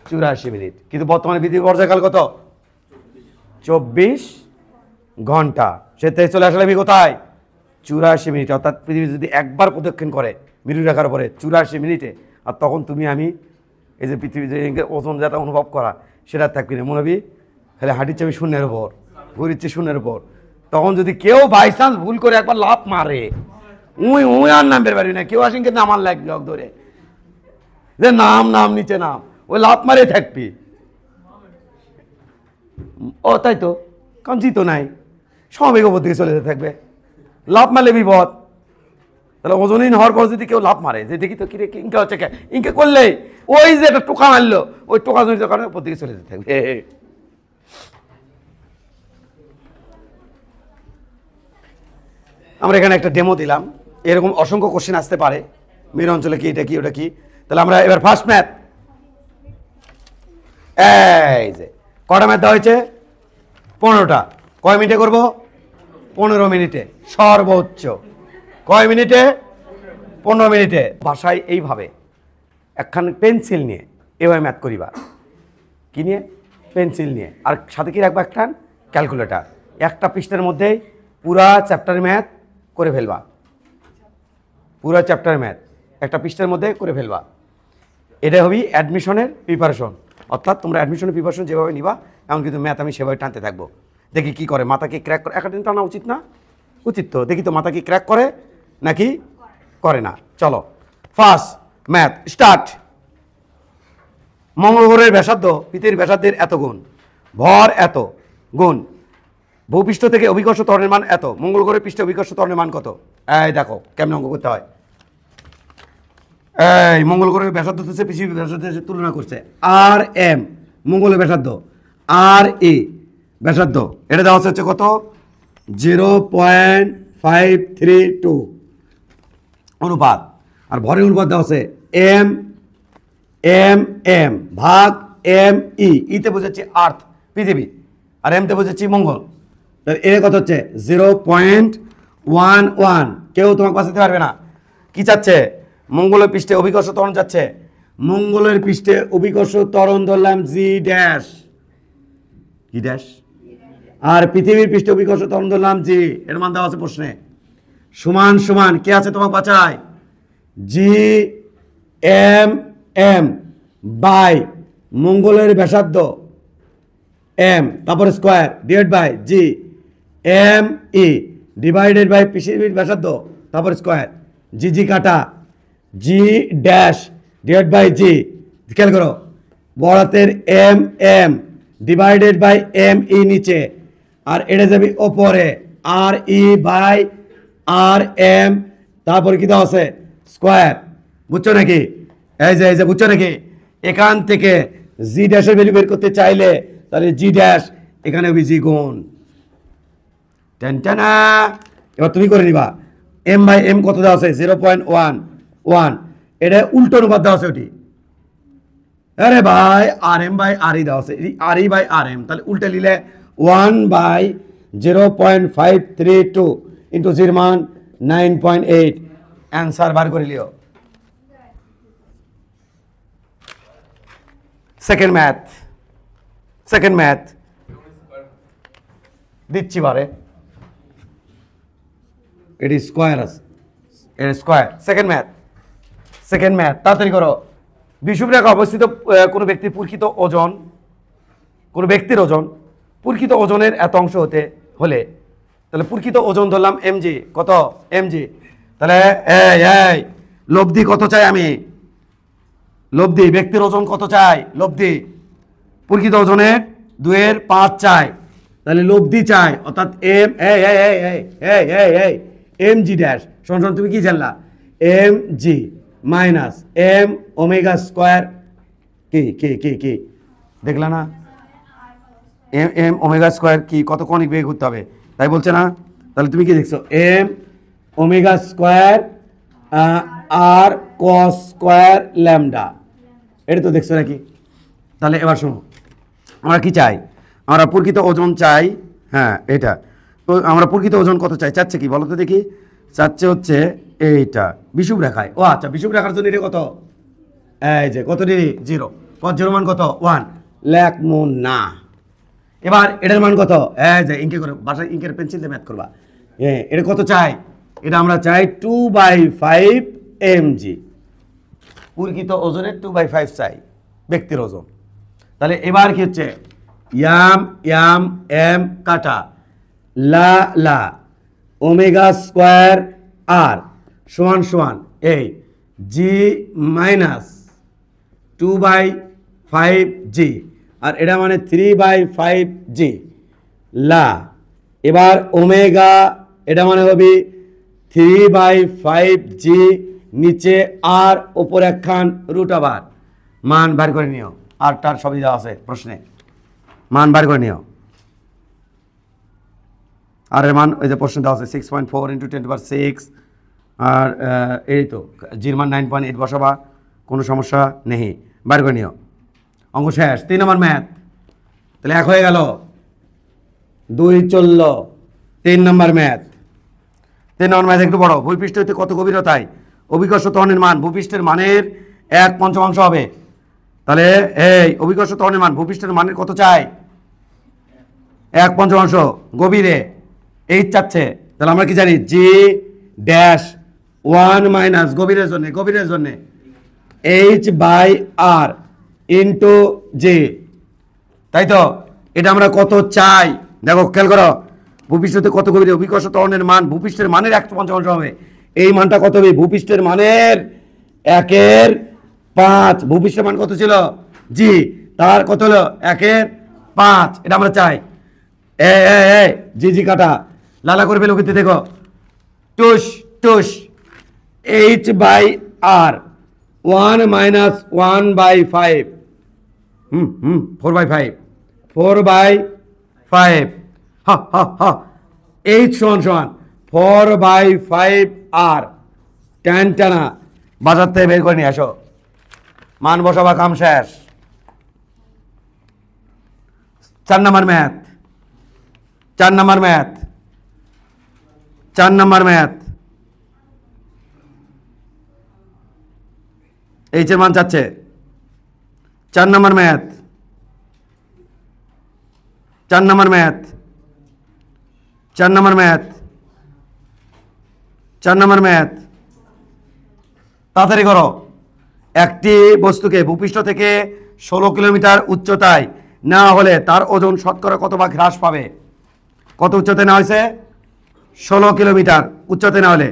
S1: 84 মিনিট। কিন্তু বর্তমানে পৃথিবীর পর্যায়কাল কত? 24 ঘন্টা। সেতে চলে আসলে কোথায়? 84 মিনিট। অর্থাৎ পৃথিবী যদি একবার প্রদক্ষিণ করে মৃদু রেখার পরে 84 মিনিটে, আর তখন তুমি আমি এই যে পৃথিবী যে ওজন যেটা অনুভব করা সেটা থাকবি না। মনে হবি খালি হাঁটিচ্ছে আমি শূন্যের উপর, ঘুরিচ্ছে শূন্যের উপর। তখন যদি কেউ বাই চান্স ভুল করে একবার লাফ মারে, উই আর নামবে পারবি না। কেউ আসেন কিন্তু নামার লাগবে ধরে যে নাম নিচে নাম, ওই লাফ মারে থাকবি। ও তাই তো, কারণ জিতো নাই, সমবেগ ওপর দিকে চলে যেতে থাকবে। লাফ মারলে বিপদ। তাহলে ওজনহীন হওয়ার পর যদি কেউ লাফ মারে, যে দেখি তো কিরে ইনকা হচ্ছে, ইনকে করলে ওই যে একটা টোকা মারলো, ওই টোকা জনিত কারণে ওপর দিকে চলে যেতে থাকবে। আমরা এখানে একটা ডেমো দিলাম, এরকম অসংখ্য কোশ্চেন আসতে পারে, মেরু অঞ্চলে কি, এটা কি, ওটা কি। তাহলে আমরা এবার ফার্স্ট ম্যাথ, এই যে কটা ম্যাথ দেওয়া হয়েছে, 15টা। কয় মিনিটে করব? 15 মিনিটে সর্বোচ্চ। কয় মিনিটে? 15 মিনিটে। ভাষায় এইভাবে একখান পেন্সিল নিয়ে এভাবে ম্যাথ করিবা। কি নিয়ে? পেন্সিল নিয়ে। আর সাথে কি রাখবা? একখান ক্যালকুলেটার। একটা পৃষ্ঠার মধ্যেই পুরা চ্যাপ্টার ম্যাথ করে ফেলবা, পুরা চ্যাপ্টার ম্যাথ একটা পৃষ্ঠার মধ্যে করে ফেলবা। এটা হবি অ্যাডমিশনের প্রিপারেশন। অর্থাৎ তোমরা অ্যাডমিশনের প্রিপারেশন যেভাবে নিবা, এমন কিন্তু ম্যাথ আমি সেভাবে টানতে থাকবো। দেখি কি করে, মাথা কি ক্র্যাক করে। একটা দিন টানা উচিত না? উচিত তো। দেখি তো মাথা কি ক্র্যাক করে নাকি করে না। চলো ফার্স্ট ম্যাথ স্টার্ট। মঙ্গল গ্রহের ব্যাসার্ধ পৃথিবীর ব্যাসার্ধের এত গুণ, ভর এত গুণ, ভূপৃষ্ঠ থেকে অভিকর্ষ ত্বরণের মান এত, মঙ্গল গ্রহের পৃষ্ঠে অভিকর্ষ ত্বরণের মান কত? এই দেখো কেমন অঙ্ক করতে হয়। এই মঙ্গল গ্রহের ব্যাসার্ধ হচ্ছে পৃথিবীর ব্যাসার্ধের তুলনা করছে। আর এম মঙ্গলের ব্যাসার্ধ, আর এ ব্যাসার্ধ, এটা দেওয়া হচ্ছে কত? 0.532 অনুপাত। আর ভরের অনুপাত দেওয়া হচ্ছে এম এম এম ভাগ এম ই। ইতে বোঝাচ্ছি আর্থ পৃথিবী, আর এমতে বোঝাচ্ছি মঙ্গল। তাহলে এর কত হচ্ছে? 0.11। কেউ তোমাকে বাঁচাতে পারবে না। কি চাচ্ছে? মঙ্গলের পৃষ্ঠে অভিকর্ষ ত্বরণ চাচ্ছে। মঙ্গলের পৃষ্ঠে অভিকর্ষ ত্বরণ ধরলাম জি ড্যাশ, জি ড্যাশ। আর পৃথিবীর পৃষ্ঠে অভিকর্ষ ত্বরণ ধরলাম জি, এর মান দেওয়া আছে প্রশ্নে। সমান সমান কে আছে তোমাকে বাঁচায়? জি এম এম বাই মঙ্গলের ব্যাসার্ধ এম, তারপরে square divide by G M E divided by পৃথিবীর ব্যাসার্ধ, তারপর স্কোয়ার। জি জি কাটা, G dash divide by G. খেয়াল করো, বড়াতের M M divided by M E নিচে, আর এটা যাবে ওপরে আর ই বাই আর এম, তারপরে কি দেওয়া আছে? স্কোয়ার। বুঝছো নাকি? এই যে বুঝছো নাকি? এখান থেকে জি ড্যাশের ভ্যালু বের করতে চাইলে তাহলে জি ড্যাশ এখানে হবে জি গুণ টেনটানা। এবার তুমি করে নিবা। এম বাই এম কত দেওয়া আছে? 0.11। এটা উল্টো অনুপাত দেওয়া আছে ওটি। আরে ভাই আর এম বাই আর ই দেওয়া আছে, আর ই বাই আর এম। তাহলে উল্টে নিলে 1/0.532 ইন্টু জির মান 9.8। অ্যান্সার বার করে লিও। সেকেন্ড ম্যাথ দিচ্ছি বারে, এটি স্কোয়ার আছে, এটা স্কোয়ার। সেকেন্ড ম্যাথ তাড়াতাড়ি করো। বিষুবরেখা অবস্থিত কোনো ব্যক্তির প্রকৃত ওজন, কোনো ব্যক্তির ওজন প্রকৃত ওজনের এত অংশ হতে হলে, তাহলে প্রকৃত ওজন ধরলাম এমজি। কত? এমজি। তাহলে এই লব্ধি কত চাই আমি? লব্ধি ব্যক্তির ওজন কত চাই? লব্ধি প্রকৃত ওজনের 2/5 চাই। তাহলে লব্ধি চাই, অর্থাৎ এম এম জি ড্যাশ সমান তুমি কি জানলা? M G minus M omega square. কি দেখলা না? এম ওমেগা স্কোয়ার কি কত কণিক বেগ করতে হবে তাই বলছে না? তাহলে তুমি কি দেখছো? M omega square R cos square lambda, এটা তো দেখছো নাকি? তাহলে এবার শোনো, আমরা কি চাই? আমরা প্রকৃত ওজন চাই। হ্যাঁ এটা তো, আমরা প্রকৃত ওজন কত চাই? চাচ্ছে কি বলো তো দেখি? চাচ্ছে হচ্ছে এইটা বিষুব রেখায়। ও আচ্ছা, বিষুব রেখার জন্য এটা কত? এই যে কত ডিগ্রি? 0। কত 0 মান কত? 1 লেখমু না। এবার এটার মান কত? এই যে ইঙ্কে করে, বাসায় ইঙ্কের পেন্সিল দিয়ে ম্যাথ করবা। এটা কত চাই? এটা আমরা চাই 2/5 mg। প্রকৃত ওজনের 2/5 চাই ব্যক্তির ওজন। তাহলে এবার কি হচ্ছে? ইয়াম ইয়াম এম কাটা লা লা ওমেগা স্কোয়ার আর সমান সমান এই জি মাইনাস 2/5g, আর এটা মানে 3/5g লা। এবার ওমেগা এটা মানে হবে 3/5g নিচে আর ওপর একখান রুট আবার। মান বার করে নিও, আর তার সবই দেওয়া আছে প্রশ্নে। মান বার করে নিও। আর এর মান ওই যে প্রশ্ন দেওয়া আছে 6.4 × 10⁶, আর এই তো জির মান 9.8 বসাবা, কোনো সমস্যা নেই, বাইর করে নিও। অঙ্ক শেষ। 3 নম্বর ম্যাথ, তাহলে 1 হয়ে গেল, 2 চলল। 3 নম্বর ম্যাথ, 3 নম্বর ম্যাথ একটু বড়। ভূপৃষ্ঠ হইতে কত গভীরতায় অভিকর্ষ ত্বরণের মান ভূপৃষ্ঠের মানের 1/5 হবে। তাহলে এই অভিকর্ষ ত্বরণের মান ভূপৃষ্ঠের মানের কত চাই? 1/5 গভীরে এইচ চাচ্ছে। তাহলে আমরা কি জানি? জি ড্যাশ 1 মাইনাস গভীরের জন্য H/R ইন্টু জি, তাই তো? এটা আমরা কত চাই দেখো, খেয়াল করো। ভূপৃষ্ঠতে কত গভীরে অভিকর্ষ ত্বরণের মান ভূপৃষ্ঠের মানের 1/5 হবে। এই মানটা কত হবে? ভূপৃষ্ঠের মানের 1/5। ভূপৃষ্ঠের মান কত ছিল? জি, তার কত হলো? 1/5। এটা আমরা চাই। জি জি কাটা লালা করে ফেলো, কিন্তু দেখো টুস টুস H/R 1 মাইনাস 1/5, 4/5, 4/5, H সমান 4/5R। টানা বাজার থেকে বের করে নিয়ে আসো, মান বসাবা, কাম শেষ। 4 নম্বর ম্যাথ, 4 নম্বর ম্যাথ, 4 নম্বর ম্যাথ। এইচ এর মান চাচ্ছে। 4 নম্বর ম্যাথ, 4 নম্বর ম্যাথ, 4 নম্বর ম্যাথ, 4 নম্বর ম্যাথ। তাড়াতাড়ি করো। একটি বস্তুকে ভূপৃষ্ঠ থেকে 16 কিলোমিটার উচ্চতায় না হলে তার ওজন শতকরা কত ভাগ হ্রাস পাবে? কত উচ্চতায় না হয়েছে? 16 কিলোমিটার উচ্চতায় না হলে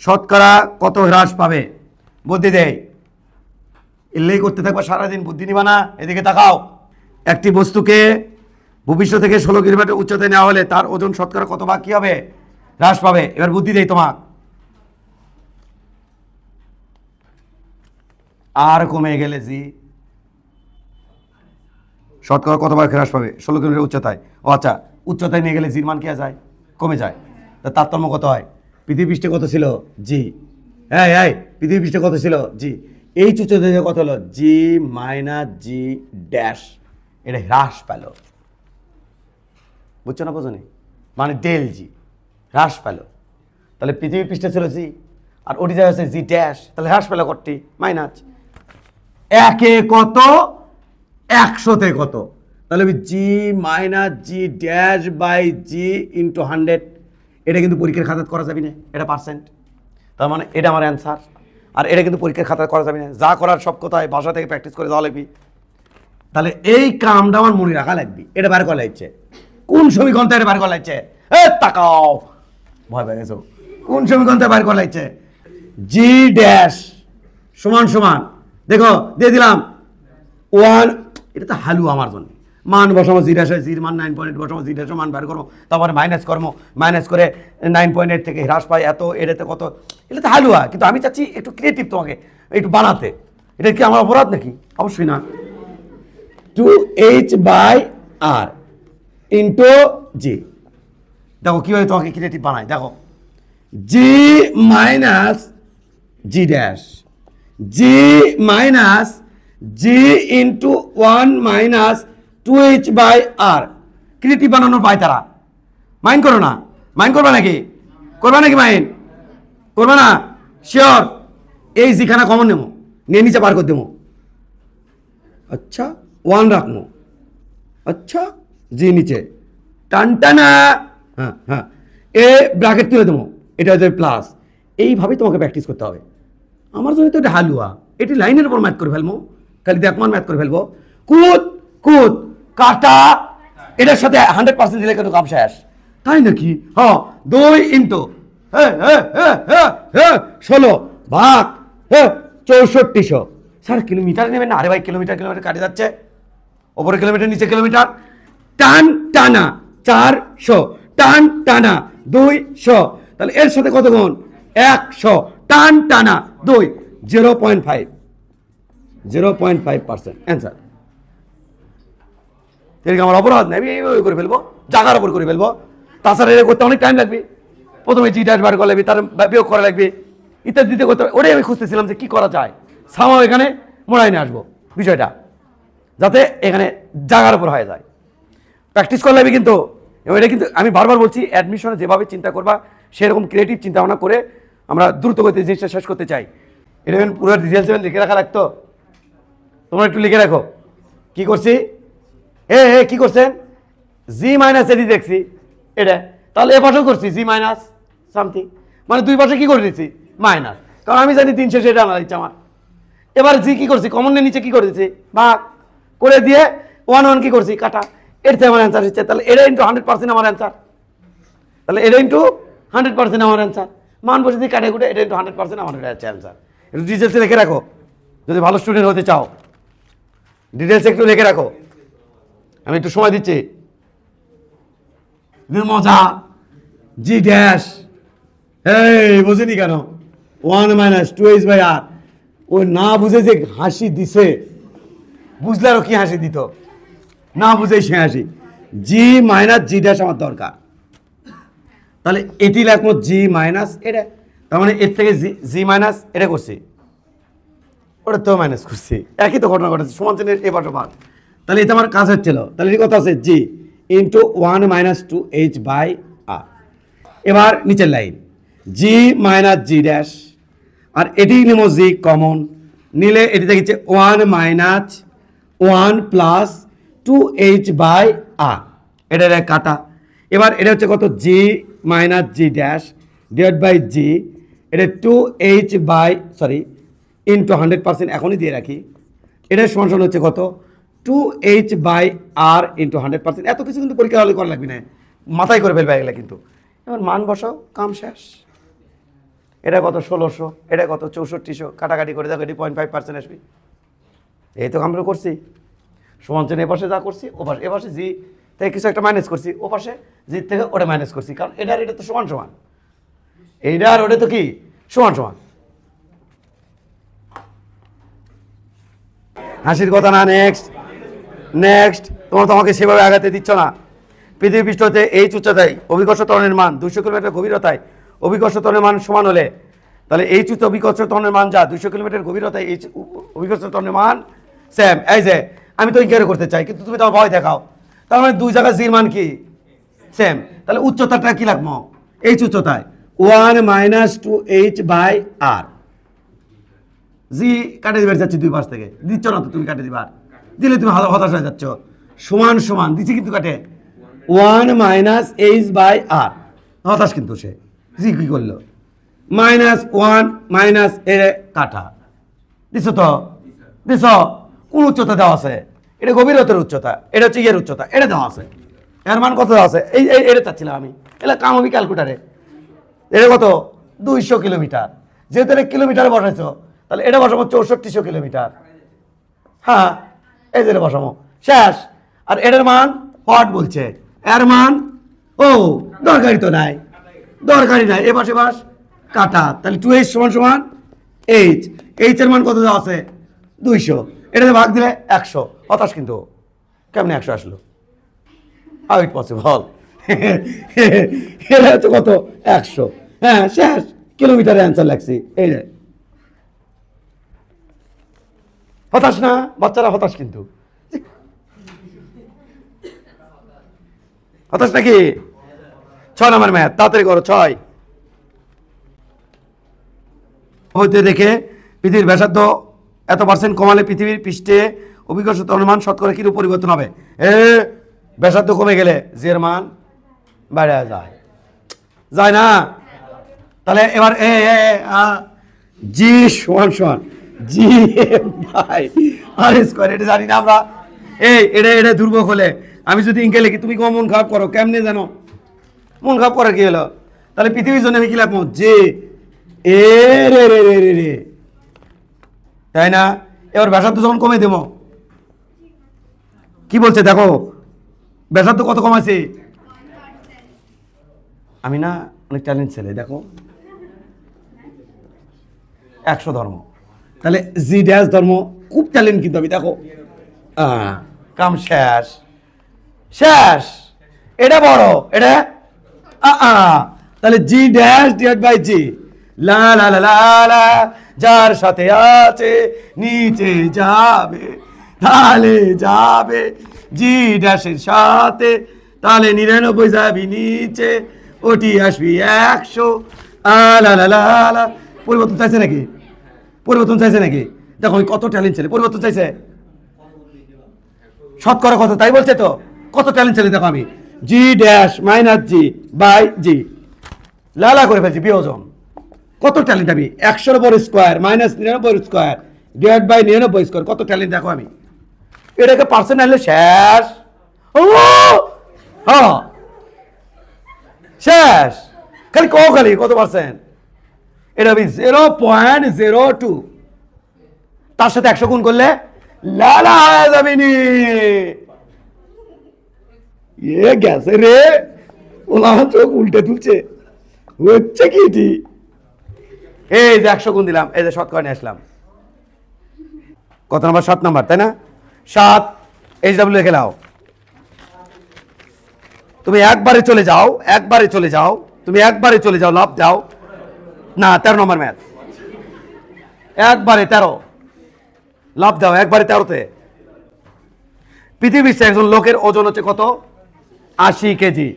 S1: শতকরা কত হ্রাস পাবে? বুদ্ধি দেয়, এলেই করতে থাকবা সারাদিন, বুদ্ধি নিবা না। এদিকে তাকাও। একটি বস্তুকে ভূপৃষ্ঠ থেকে 16 কিলোমিটার উচ্চতায় নেওয়া হলে তার ওজন শতকরা কত ভাগ কি হবে? হ্রাস পাবে। এবার বুদ্ধি দেই তোমাক। আর কমে গেলে জি শতকরা কত ভাগ হ্রাস পাবে 16 কিলোমিটার উচ্চতায়? ও আচ্ছা, উচ্চতায় নিয়ে গেলে জির মান কি যায়? কমে যায়। তা তারতম্য কত হয়? পৃথিবী পৃষ্ঠে কত ছিল? জি। হ্যাঁ, পৃথিবী পৃষ্ঠে কত ছিল? জি। এই উচ্চতায় কত হলো? জি মাইনাস জি ড্যাশ। এটা হ্রাস পেল, বুঝছো না? বোঝনি? মানে ডেল জি হ্রাস পেল। তাহলে পৃথিবী পৃষ্ঠে ছিল জি, আর ওটি জায়গা আছে জি ড্যাশ। তাহলে হ্রাস পেল কতটি? মাইনাস। একে কত? 100-তে কত? তাহলে G minus G dash by G into 100। এটা কিন্তু পরীক্ষার খাতায় করা যাবে না, এটা পার্সেন্ট। তার মানে এটা আমার অ্যান্সার। আর এটা কিন্তু পরীক্ষার খাতায় করা যাবে না, যা করার সব কোথায় বাসা থেকে প্র্যাকটিস করে যাওয়া লাগবে। তাহলে এই কামটা আমার মনে রাখা লাগবে। এটা বার করা লাগছে কোন সমীকরণ থেকে বার করা লাগছে? তাকাও, ভয় পেয়ে গেছো। কোন সমীকরণ থেকে বার করা লাগছে? জি ড্যাশ সমান সমান, দেখো দিয়ে দিলাম 1। এটা তো হালুয়া আমার জন্য। মান বসাবো, জি ড্যাশ, জির মান 9.8 বসাবো, জি ড্যাশ মান বার করবো, তারপরে মাইনাস করবো, মাইনাস করে 9.8 থেকে হ্রাস পাই এত, এটাতে কত। এটা তো হালুয়া, কিন্তু আমি চাচ্ছি একটু ক্রিয়েটিভ তোমাকে একটু বানাতে। এটা কি আমার অপরাধ নাকি? অবশ্যই না। 2H/R ইন্টু জি। দেখো কীভাবে তোমাকে ক্রিয়েটিভ বানাই, দেখো। জি মাইনাস জি ড্যাশ, জি মাইনাস জি ইন্টু 1 মাইনাস 2H/R। ক্রিয়েটিভ বানানোর পায় তারা। মাইন্ড করো না? মাইন্ড করবে নাকি? করবে নাকি? মাইন্ড করবে না? শিওর? এই জিখানা কমন নেবো, নিয়ে নিচে বার করে দেবো। আচ্ছা 1 রাখবো, আচ্ছা জি নিচে টানটানা, হ্যাঁ এ ব্র্যাকেট তুলে দেবো, এটা হচ্ছে প্লাস। এইভাবেই তোমাকে প্র্যাকটিস করতে হবে। আমার জন্য তো এটা হালুয়া, এটি লাইনের উপর ম্যাথ করে ফেলবো, খালি দেখমান ম্যাথ করে ফেলবো। কুদ কুদ কাটা, এটার সাথে 100% দিলে কিন্তু কাম শেষ। তাই নাকি? হ্যাঁ 2 ইন্টু 16 ভাগ 6400। স্যার কিলোমিটার নেবেন না? আরে ভাই কিলোমিটার কিলোমিটার কাটে যাচ্ছে, ওপরে কিলোমিটার নিচে কিলোমিটার। টান টানা 400, টান টানা 200। তাহলে এর সাথে কত গুণ? 100। টান টানা 2, 0.5% অ্যান্সার। এদিকে আমার অপরাধ নেই, আমি এইভাবে করে ফেলবো, জায়গার ওপর করে ফেলবো। তাছাড়া এটা করতে অনেক টাইম লাগবে, প্রথমে জি ড্যাশ বার করা লাগবে, তার বিয়োগ করা লাগবে, ইত্যাদি দিতে করতে, ওটাই আমি খুঁজতেছিলাম যে কী করা যায়, সামাও এখানে মোড়াই নিয়ে আসবো বিষয়টা, যাতে এখানে জায়গার উপর হয়ে যায়। প্র্যাকটিস করলে আমি কিন্তু, এটা কিন্তু আমি বারবার বলছি, অ্যাডমিশনে যেভাবে চিন্তা করবা সেরকম ক্রিয়েটিভ চিন্তা ভাবনা করে আমরা দ্রুত গতিতে জিনিসটা শেষ করতে চাই। এটা পুরো ডিটেলস লিখে রাখা লাগতো, তোমরা একটু লিখে রাখো। কি করছি, কি করছেন, জি মাইনাস এটি দেখছি এটা, তাহলে এ পাশেও করছি জি মাইনাস সামথিং, মানে দুই পাশে কি করে দিচ্ছি মাইনাস, কারণ আমি জানি 3 শেষে এটা আনা দিচ্ছে আমার। এবার জি কি করছি, কমনের নিচে কি করে দিচ্ছি ভাগ করে দিয়ে 1 1 কি করছি কাটা, এর থেকে আমার অ্যান্সার হচ্ছে, তাহলে এটা ইন্টু 100% আমার অ্যান্সার, তাহলে এটা ইন্টু 100% আমার অ্যান্সার, মান বসে দিয়ে কাটে কুটে এটা ইন্টু 100% আমার এটা হচ্ছে অ্যান্সার। একটু ডিটেলসে লিখে রাখো যদি ভালো স্টুডেন্ট হতে চাও, ডিটেলস একটু লিখে রাখো, আমি একটু সময় দিচ্ছি। মজা, জি ড্যাশ, এই বুঝিনি কেন 1 - 2h/r, ও না বুঝে যে হাসি দিছে, বুঝলে আরো কি হাসি দিত, না বুঝে সে হাসি। জি মাইনাস জি ড্যাশ আমার দরকার, তাহলে এটি লিখবো জি মাইনাস এটা, তার মানে এর থেকে জি মাইনাস এটা করছি, ওটা তো মাইনাস করছি, একই তো ঘটনা ঘটেছে, সমান চিহ্নের এ পাশে ভাগ, তাহলে এটা আমার কাজ হচ্ছিল। তাহলে এই কথা আছে জি ইন্টু 1 - 2h/r। এবার নিচের লাইন জি মাইনাস জি ড্যাশ, আর এটি নেব জি কমন, নিলে এটি দেখেছে 1 - 1 + 2h/r, এটা কাটা। এবার এটা হচ্ছে কত, G minus G dash divide by G, এটা 2h ইন্টু 100%, এখনই দিয়ে রাখি, এটা সমান সমান হচ্ছে কত 2h/r ইন্টু 100%। এত কিছু কিন্তু পরীক্ষা হলে করা লাগবে না, মাথায় করে ফেলবে এগুলো কিন্তু। এবার মান বসাও, কাম শেষ। এটা কত 1600, এটা কত 6400, কাটাকাটি করে দেখো এটি 0.5% আসবে। এই তো আমরা করছি, সমান চিহ্ন এপাশে যা করছি ওপাশে, এপাশে জি থেকে কিছু একটা মাইনাস করছি, ওপাশে জি থেকে ওটা মাইনাস করছি, কারণ এটার এটা তো সমান সমান, এইটা আর ওটা তো কি সমান সমান। হাসির কথা না, নেক্সট তোমাকে সেভাবে আগাতে দিচ্ছ না। পৃথিবী পৃষ্ঠ হতে এই উচ্চতায় অভিকর্ষ ত্বরণের মান 200 কিলোমিটার গভীরতায় অভিকর্ষ ত্বরণের মান সমান হলে, তাহলে এই উচ্চ অভিকর্ষ ত্বরণের মান যা 200 কিলোমিটার গভীরতায় এই অভিকর্ষ ত্বরণের মান সেম। এই যে আমি তো ইনকোয়ারি করতে চাই, কিন্তু তুমি তো ভয় দেখাও, তার মানে দুই জায়গায় জির মান কি সেম, তাহলে উচ্চতাটা কি লাগবো, এই উচ্চতায় 1 - 2h/r, জি কাটে দিবার যাচ্ছি দুই পাশ থেকে, দিচ্ছ না তো তুমি, কাটে দিবার দিলে তুমি হতাশ হয়ে যাচ্ছ, সমান সমান দিচ্ছি কিন্তু কাটে 1 - h/r, হতাশ কিন্তু সে, জি কি করলো -1 - এ কাটা দিছ তো, দিছ কোন উচ্চতা দেওয়া আছে, এটা গভীরতার উচ্চতা, এটা হচ্ছে ইয়ের উচ্চতা, এটা দেওয়া আছে, এর মান কত দেওয়া আছে, এই এটা চাচ্ছিলাম আমি, এটা কাম হবে ক্যালকুলেটারে, এটা কত 200 কিলোমিটার, যেহেতু এটা কিলোমিটারে বসাইছো, তাহলে এটা বসাবো 6400 কিলোমিটার, হ্যাঁ এই যে বসাবো শেষ। আর এটার মান হট বলছে, এর মান ও দরকারি তো নাই, দরকারি নাই, এ পাশে বাস কাটা, তাহলে 2h = h, h এর মান কত দেওয়া আছে 200, এটাতে ভাগ দিলে 100, হতাশ কিন্তু কেমনে 100 আসলো, হাউ ইট পসিবল, এটা হচ্ছে কত 100, হ্যাঁ শেষ, কিলোমিটারের অ্যান্সার লাগছি, এই যে হতাশ না বাচ্চারা, হতাশ কিন্তু, হতাশ নাকি। 6 নম্বর ম্যাথ, তাড়াতাড়ি করো। 6 হইতে দেখে পৃথিবীর ব্যাসার্ধ এত % কমালে পৃথিবীর পৃষ্ঠে অভিকর্ষ ত্বরণের মান শতকরা কিরূপ পরিবর্তন হবে। ব্যাসার্ধ কমে গেলে জের মান বেড়ে যায় না, তাহলে এবার জি সমান সমান জি বাই আর স্কয়ার, এটা জানি না আমরা, এটা দুর্ভোগ হলে আমি যদি ইনকে লিখি, তুমি মন খারাপ করো, কেমনে জানো মন খারাপ করার কি হলো, তাহলে পৃথিবীর জন্য আমি কি লিখবো যে এ রে রে রে রে রে, তাই না। এবার ব্যাসার্ধ যখন কমে দেব, কি বলছে দেখো, ব্যাসার্ধ কত কমাইছে, আমি না অনেক ট্যালেন্ট ছেলে, দেখো 100 ধর্ম, তাহলে জি ড্যাশ ধর্ম খুব ট্যালেন্ট কিন্তু আমি, দেখো কাম শেষ, এটা বড়, এটা তাহলে জি ড্যাশ ডিভাইড বাই জি, লা লা লা লা লা, যার সাথে আছে নিচে যাবে, তাহলে যাবে জি ড্যাশের সাথে, তাহলে 99 যাবি নিচে, ওটি আসবি 100। লা লা লা লা। পরিবর্তন চাইছে নাকি? পরিবর্তন চাইছে নাকি? দেখো কত ট্যালেন্ট ছেলে, পরিবর্তন চাইছে শতকরা কত, তাই বলছে তো, কত ট্যালেন্ট ছেলে। দেখো আমি G dash minus G by G, লালা করে ফেলছি বিয়োজন। কত ট্যালেন্ট আমি, 100 square minus 99 square divide by 99 square, কত ট্যালেন্ট দেখো আমি। এটাকে পার্সেন্ট আনলে শেষ। ও হ্যাঁ শেষ, খালি খালি কত পার্সেন্ট, এটা হবে 0.02, তার সাথে 100 গুণ করলে লালা যাবিনি। এ গেছে রে, ওলা চোখ উল্টে তুলছে, হচ্ছে কি এটি? এই যে 100 গুণ দিলাম, এই যে শতকরা নিয়ে আসলাম। কত নাম্বার? 7 নাম্বার, তাই না? 7 HW লিখে নাও। তুমি একবারে চলে যাও, একবারে চলে যাও, তুমি একবারে চলে যাও, লাভ দাও না। 13 নম্বর ম্যাথ, একবারে 13, লাভ দাও একবারে 13তে। পৃথিবীর একজন লোকের ওজন হচ্ছে কত? 80 কেজি।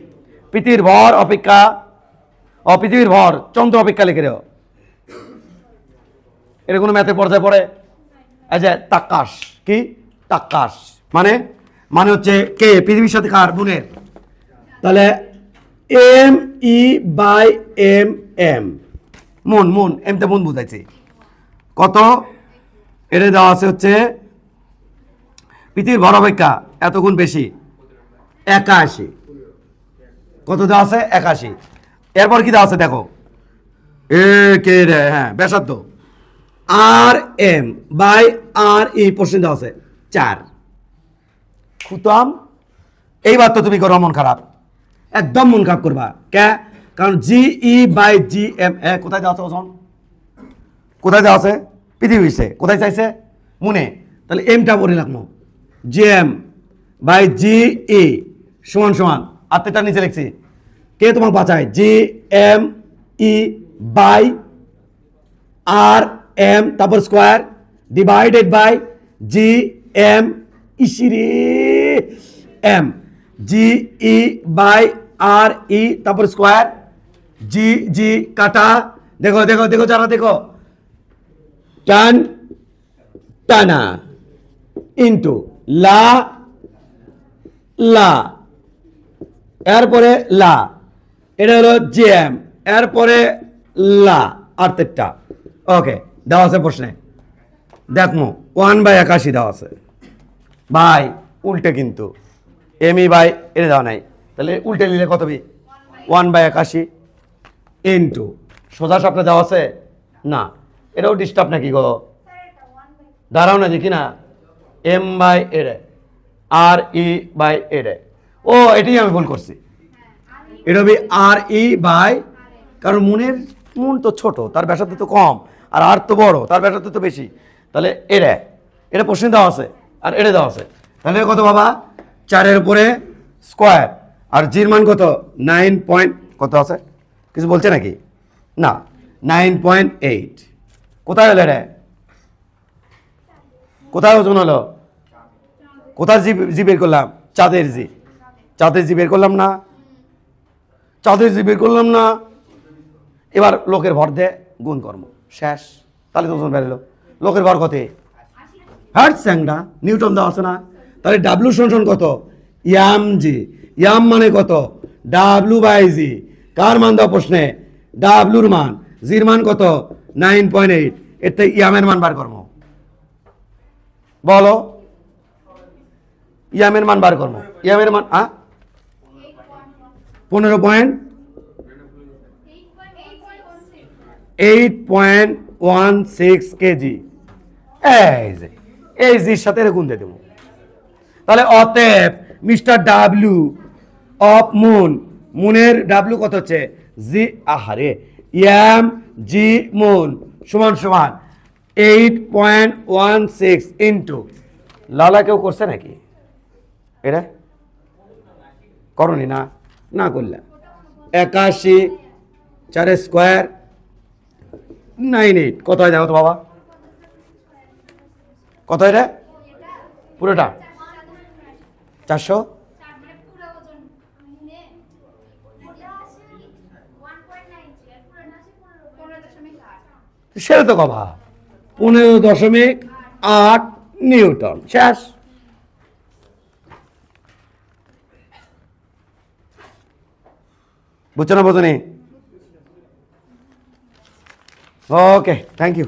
S1: পৃথিবীর ভর অপেক্ষা, পৃথিবীর ভর চন্দ্র অপেক্ষা লিখে দাও। এটা কোনো ম্যাথের পর্যায়ে পড়ে? আচ্ছা তাক্কাস, কি তাক্কাস মানে? মানে হচ্ছে কে পৃথিবীর সাথে কার গুণের, তাহলে M E by M M, মন মন এমটা মন বুঝাইছে। কত? এটা দেওয়া আছে হচ্ছে পৃথিবীর ভর অপেক্ষা এত গুণ বেশি, 81। কত দেওয়া আছে? 81। এরপর কি দেওয়া আছে দেখো, এ কে রে, হ্যাঁ ব্যাসার্ধ, আর এম বাই আর ই প্রশ্ন দেওয়া আছে 4। খুতাম। এইবার তো তুমি করো মন খারাপ, একদম মন খারাপ করবা কে? কারণ জি E by G M A কোথায় দেওয়া আছে ওজন? কোথায় দেওয়া আছে? পৃথিবীতে। কোথায় চাইছে? মনে। তাহলে এমটা বলে রাখবো, জি এম বাই জি ই সমান সমান, আত্মেটা নিচে লিখছি, কে তোমাকে বাঁচায়? G M E by R M তারপর square divided by G M ইসিরি M, G E by R E তারপর স্কোয়ার, জি জি কাটা, দেখো দেখো দেখো যারা দেখো, টান টানা ইন্টু লা লা, এরপরে লা, এটা হলো জি এম, এরপরে লা আর্থেরটা। ওকে, দেওয়া আছে প্রশ্নে, দেখো 1/81 দেওয়া আছে ভাই, উল্টে কিন্তু এম ই বাই এটা দেওয়া নাই, তাহলে উল্টে নিলে কত হবে? 1/81 ইন্টু সোজা সাপটা দেওয়া আছে না, এটাও ডিস্টার্ব নাকি গো? দাঁড়াও না দেখি না, এম বাই এডে আর ই বাই এডে, ও এটাই আমি ভুল করছি, এটা হবে আর ই বাই, কারণ মন তো ছোট, তার ব্যাসার্ধ তো কম, আর তো বড়, তার ব্যাসার্ধ তো বেশি, তাহলে এটা প্রশ্ন দেওয়া আছে আর এটা দেওয়া আছে, তাহলে কত বাবা? 4-এর উপরে স্কোয়ার, আর জির মান কত? 9 পয়েন্ট কত আছে? কিছু বলছে নাকি? না, 9.8। কোথায় হলো রে? কোথায় ওজন হলো? কোথার জি বের করলাম? চাঁদের জি, চাঁদের জি বের করলাম না, চাঁদের জি বের করলাম না। এবার লোকের ভর দে গুণ কর্ম, শেষ, তাহলে তো ওজন বেরোলো। লোকের ভর কত? হার্ট স্যাংডা নিউটন দেওয়া আছে না, তাহলে ডাব্লু সমান কত? ইয়াম জি, ইয়াম মানে কত? ডাব্লু বাই জি, কার মান দেওয়া প্রশ্নে? ডাব্লুর মান, জির মান কত? 9.8, এর থেকে ইয়ামের মান বার করবো, বলো ইয়ামের মান বার করবো, ইয়ামের মান 15.8.16 কেজি, এই জির সাথে গুণ দিয়ে দেবো। তাহলে অতএব মিস্টার ডাব্লিউ অফ মুনের ডাব্লিউ কত হচ্ছে? জি, আহারে, এম জি মুন সমান সমান 8.16 ইন্টু, লালা কেউ করছে নাকি এটা? করনি না, না করলে 81 4 স্কোয়ার 98 কত হয় দেখো তো বাবা, কত এটা পুরোটা 400, সেটা তো কথা 15.8 নিউটন, শেষ। বুঝছো না বোঝনি? ওকে, থ্যাংক ইউ।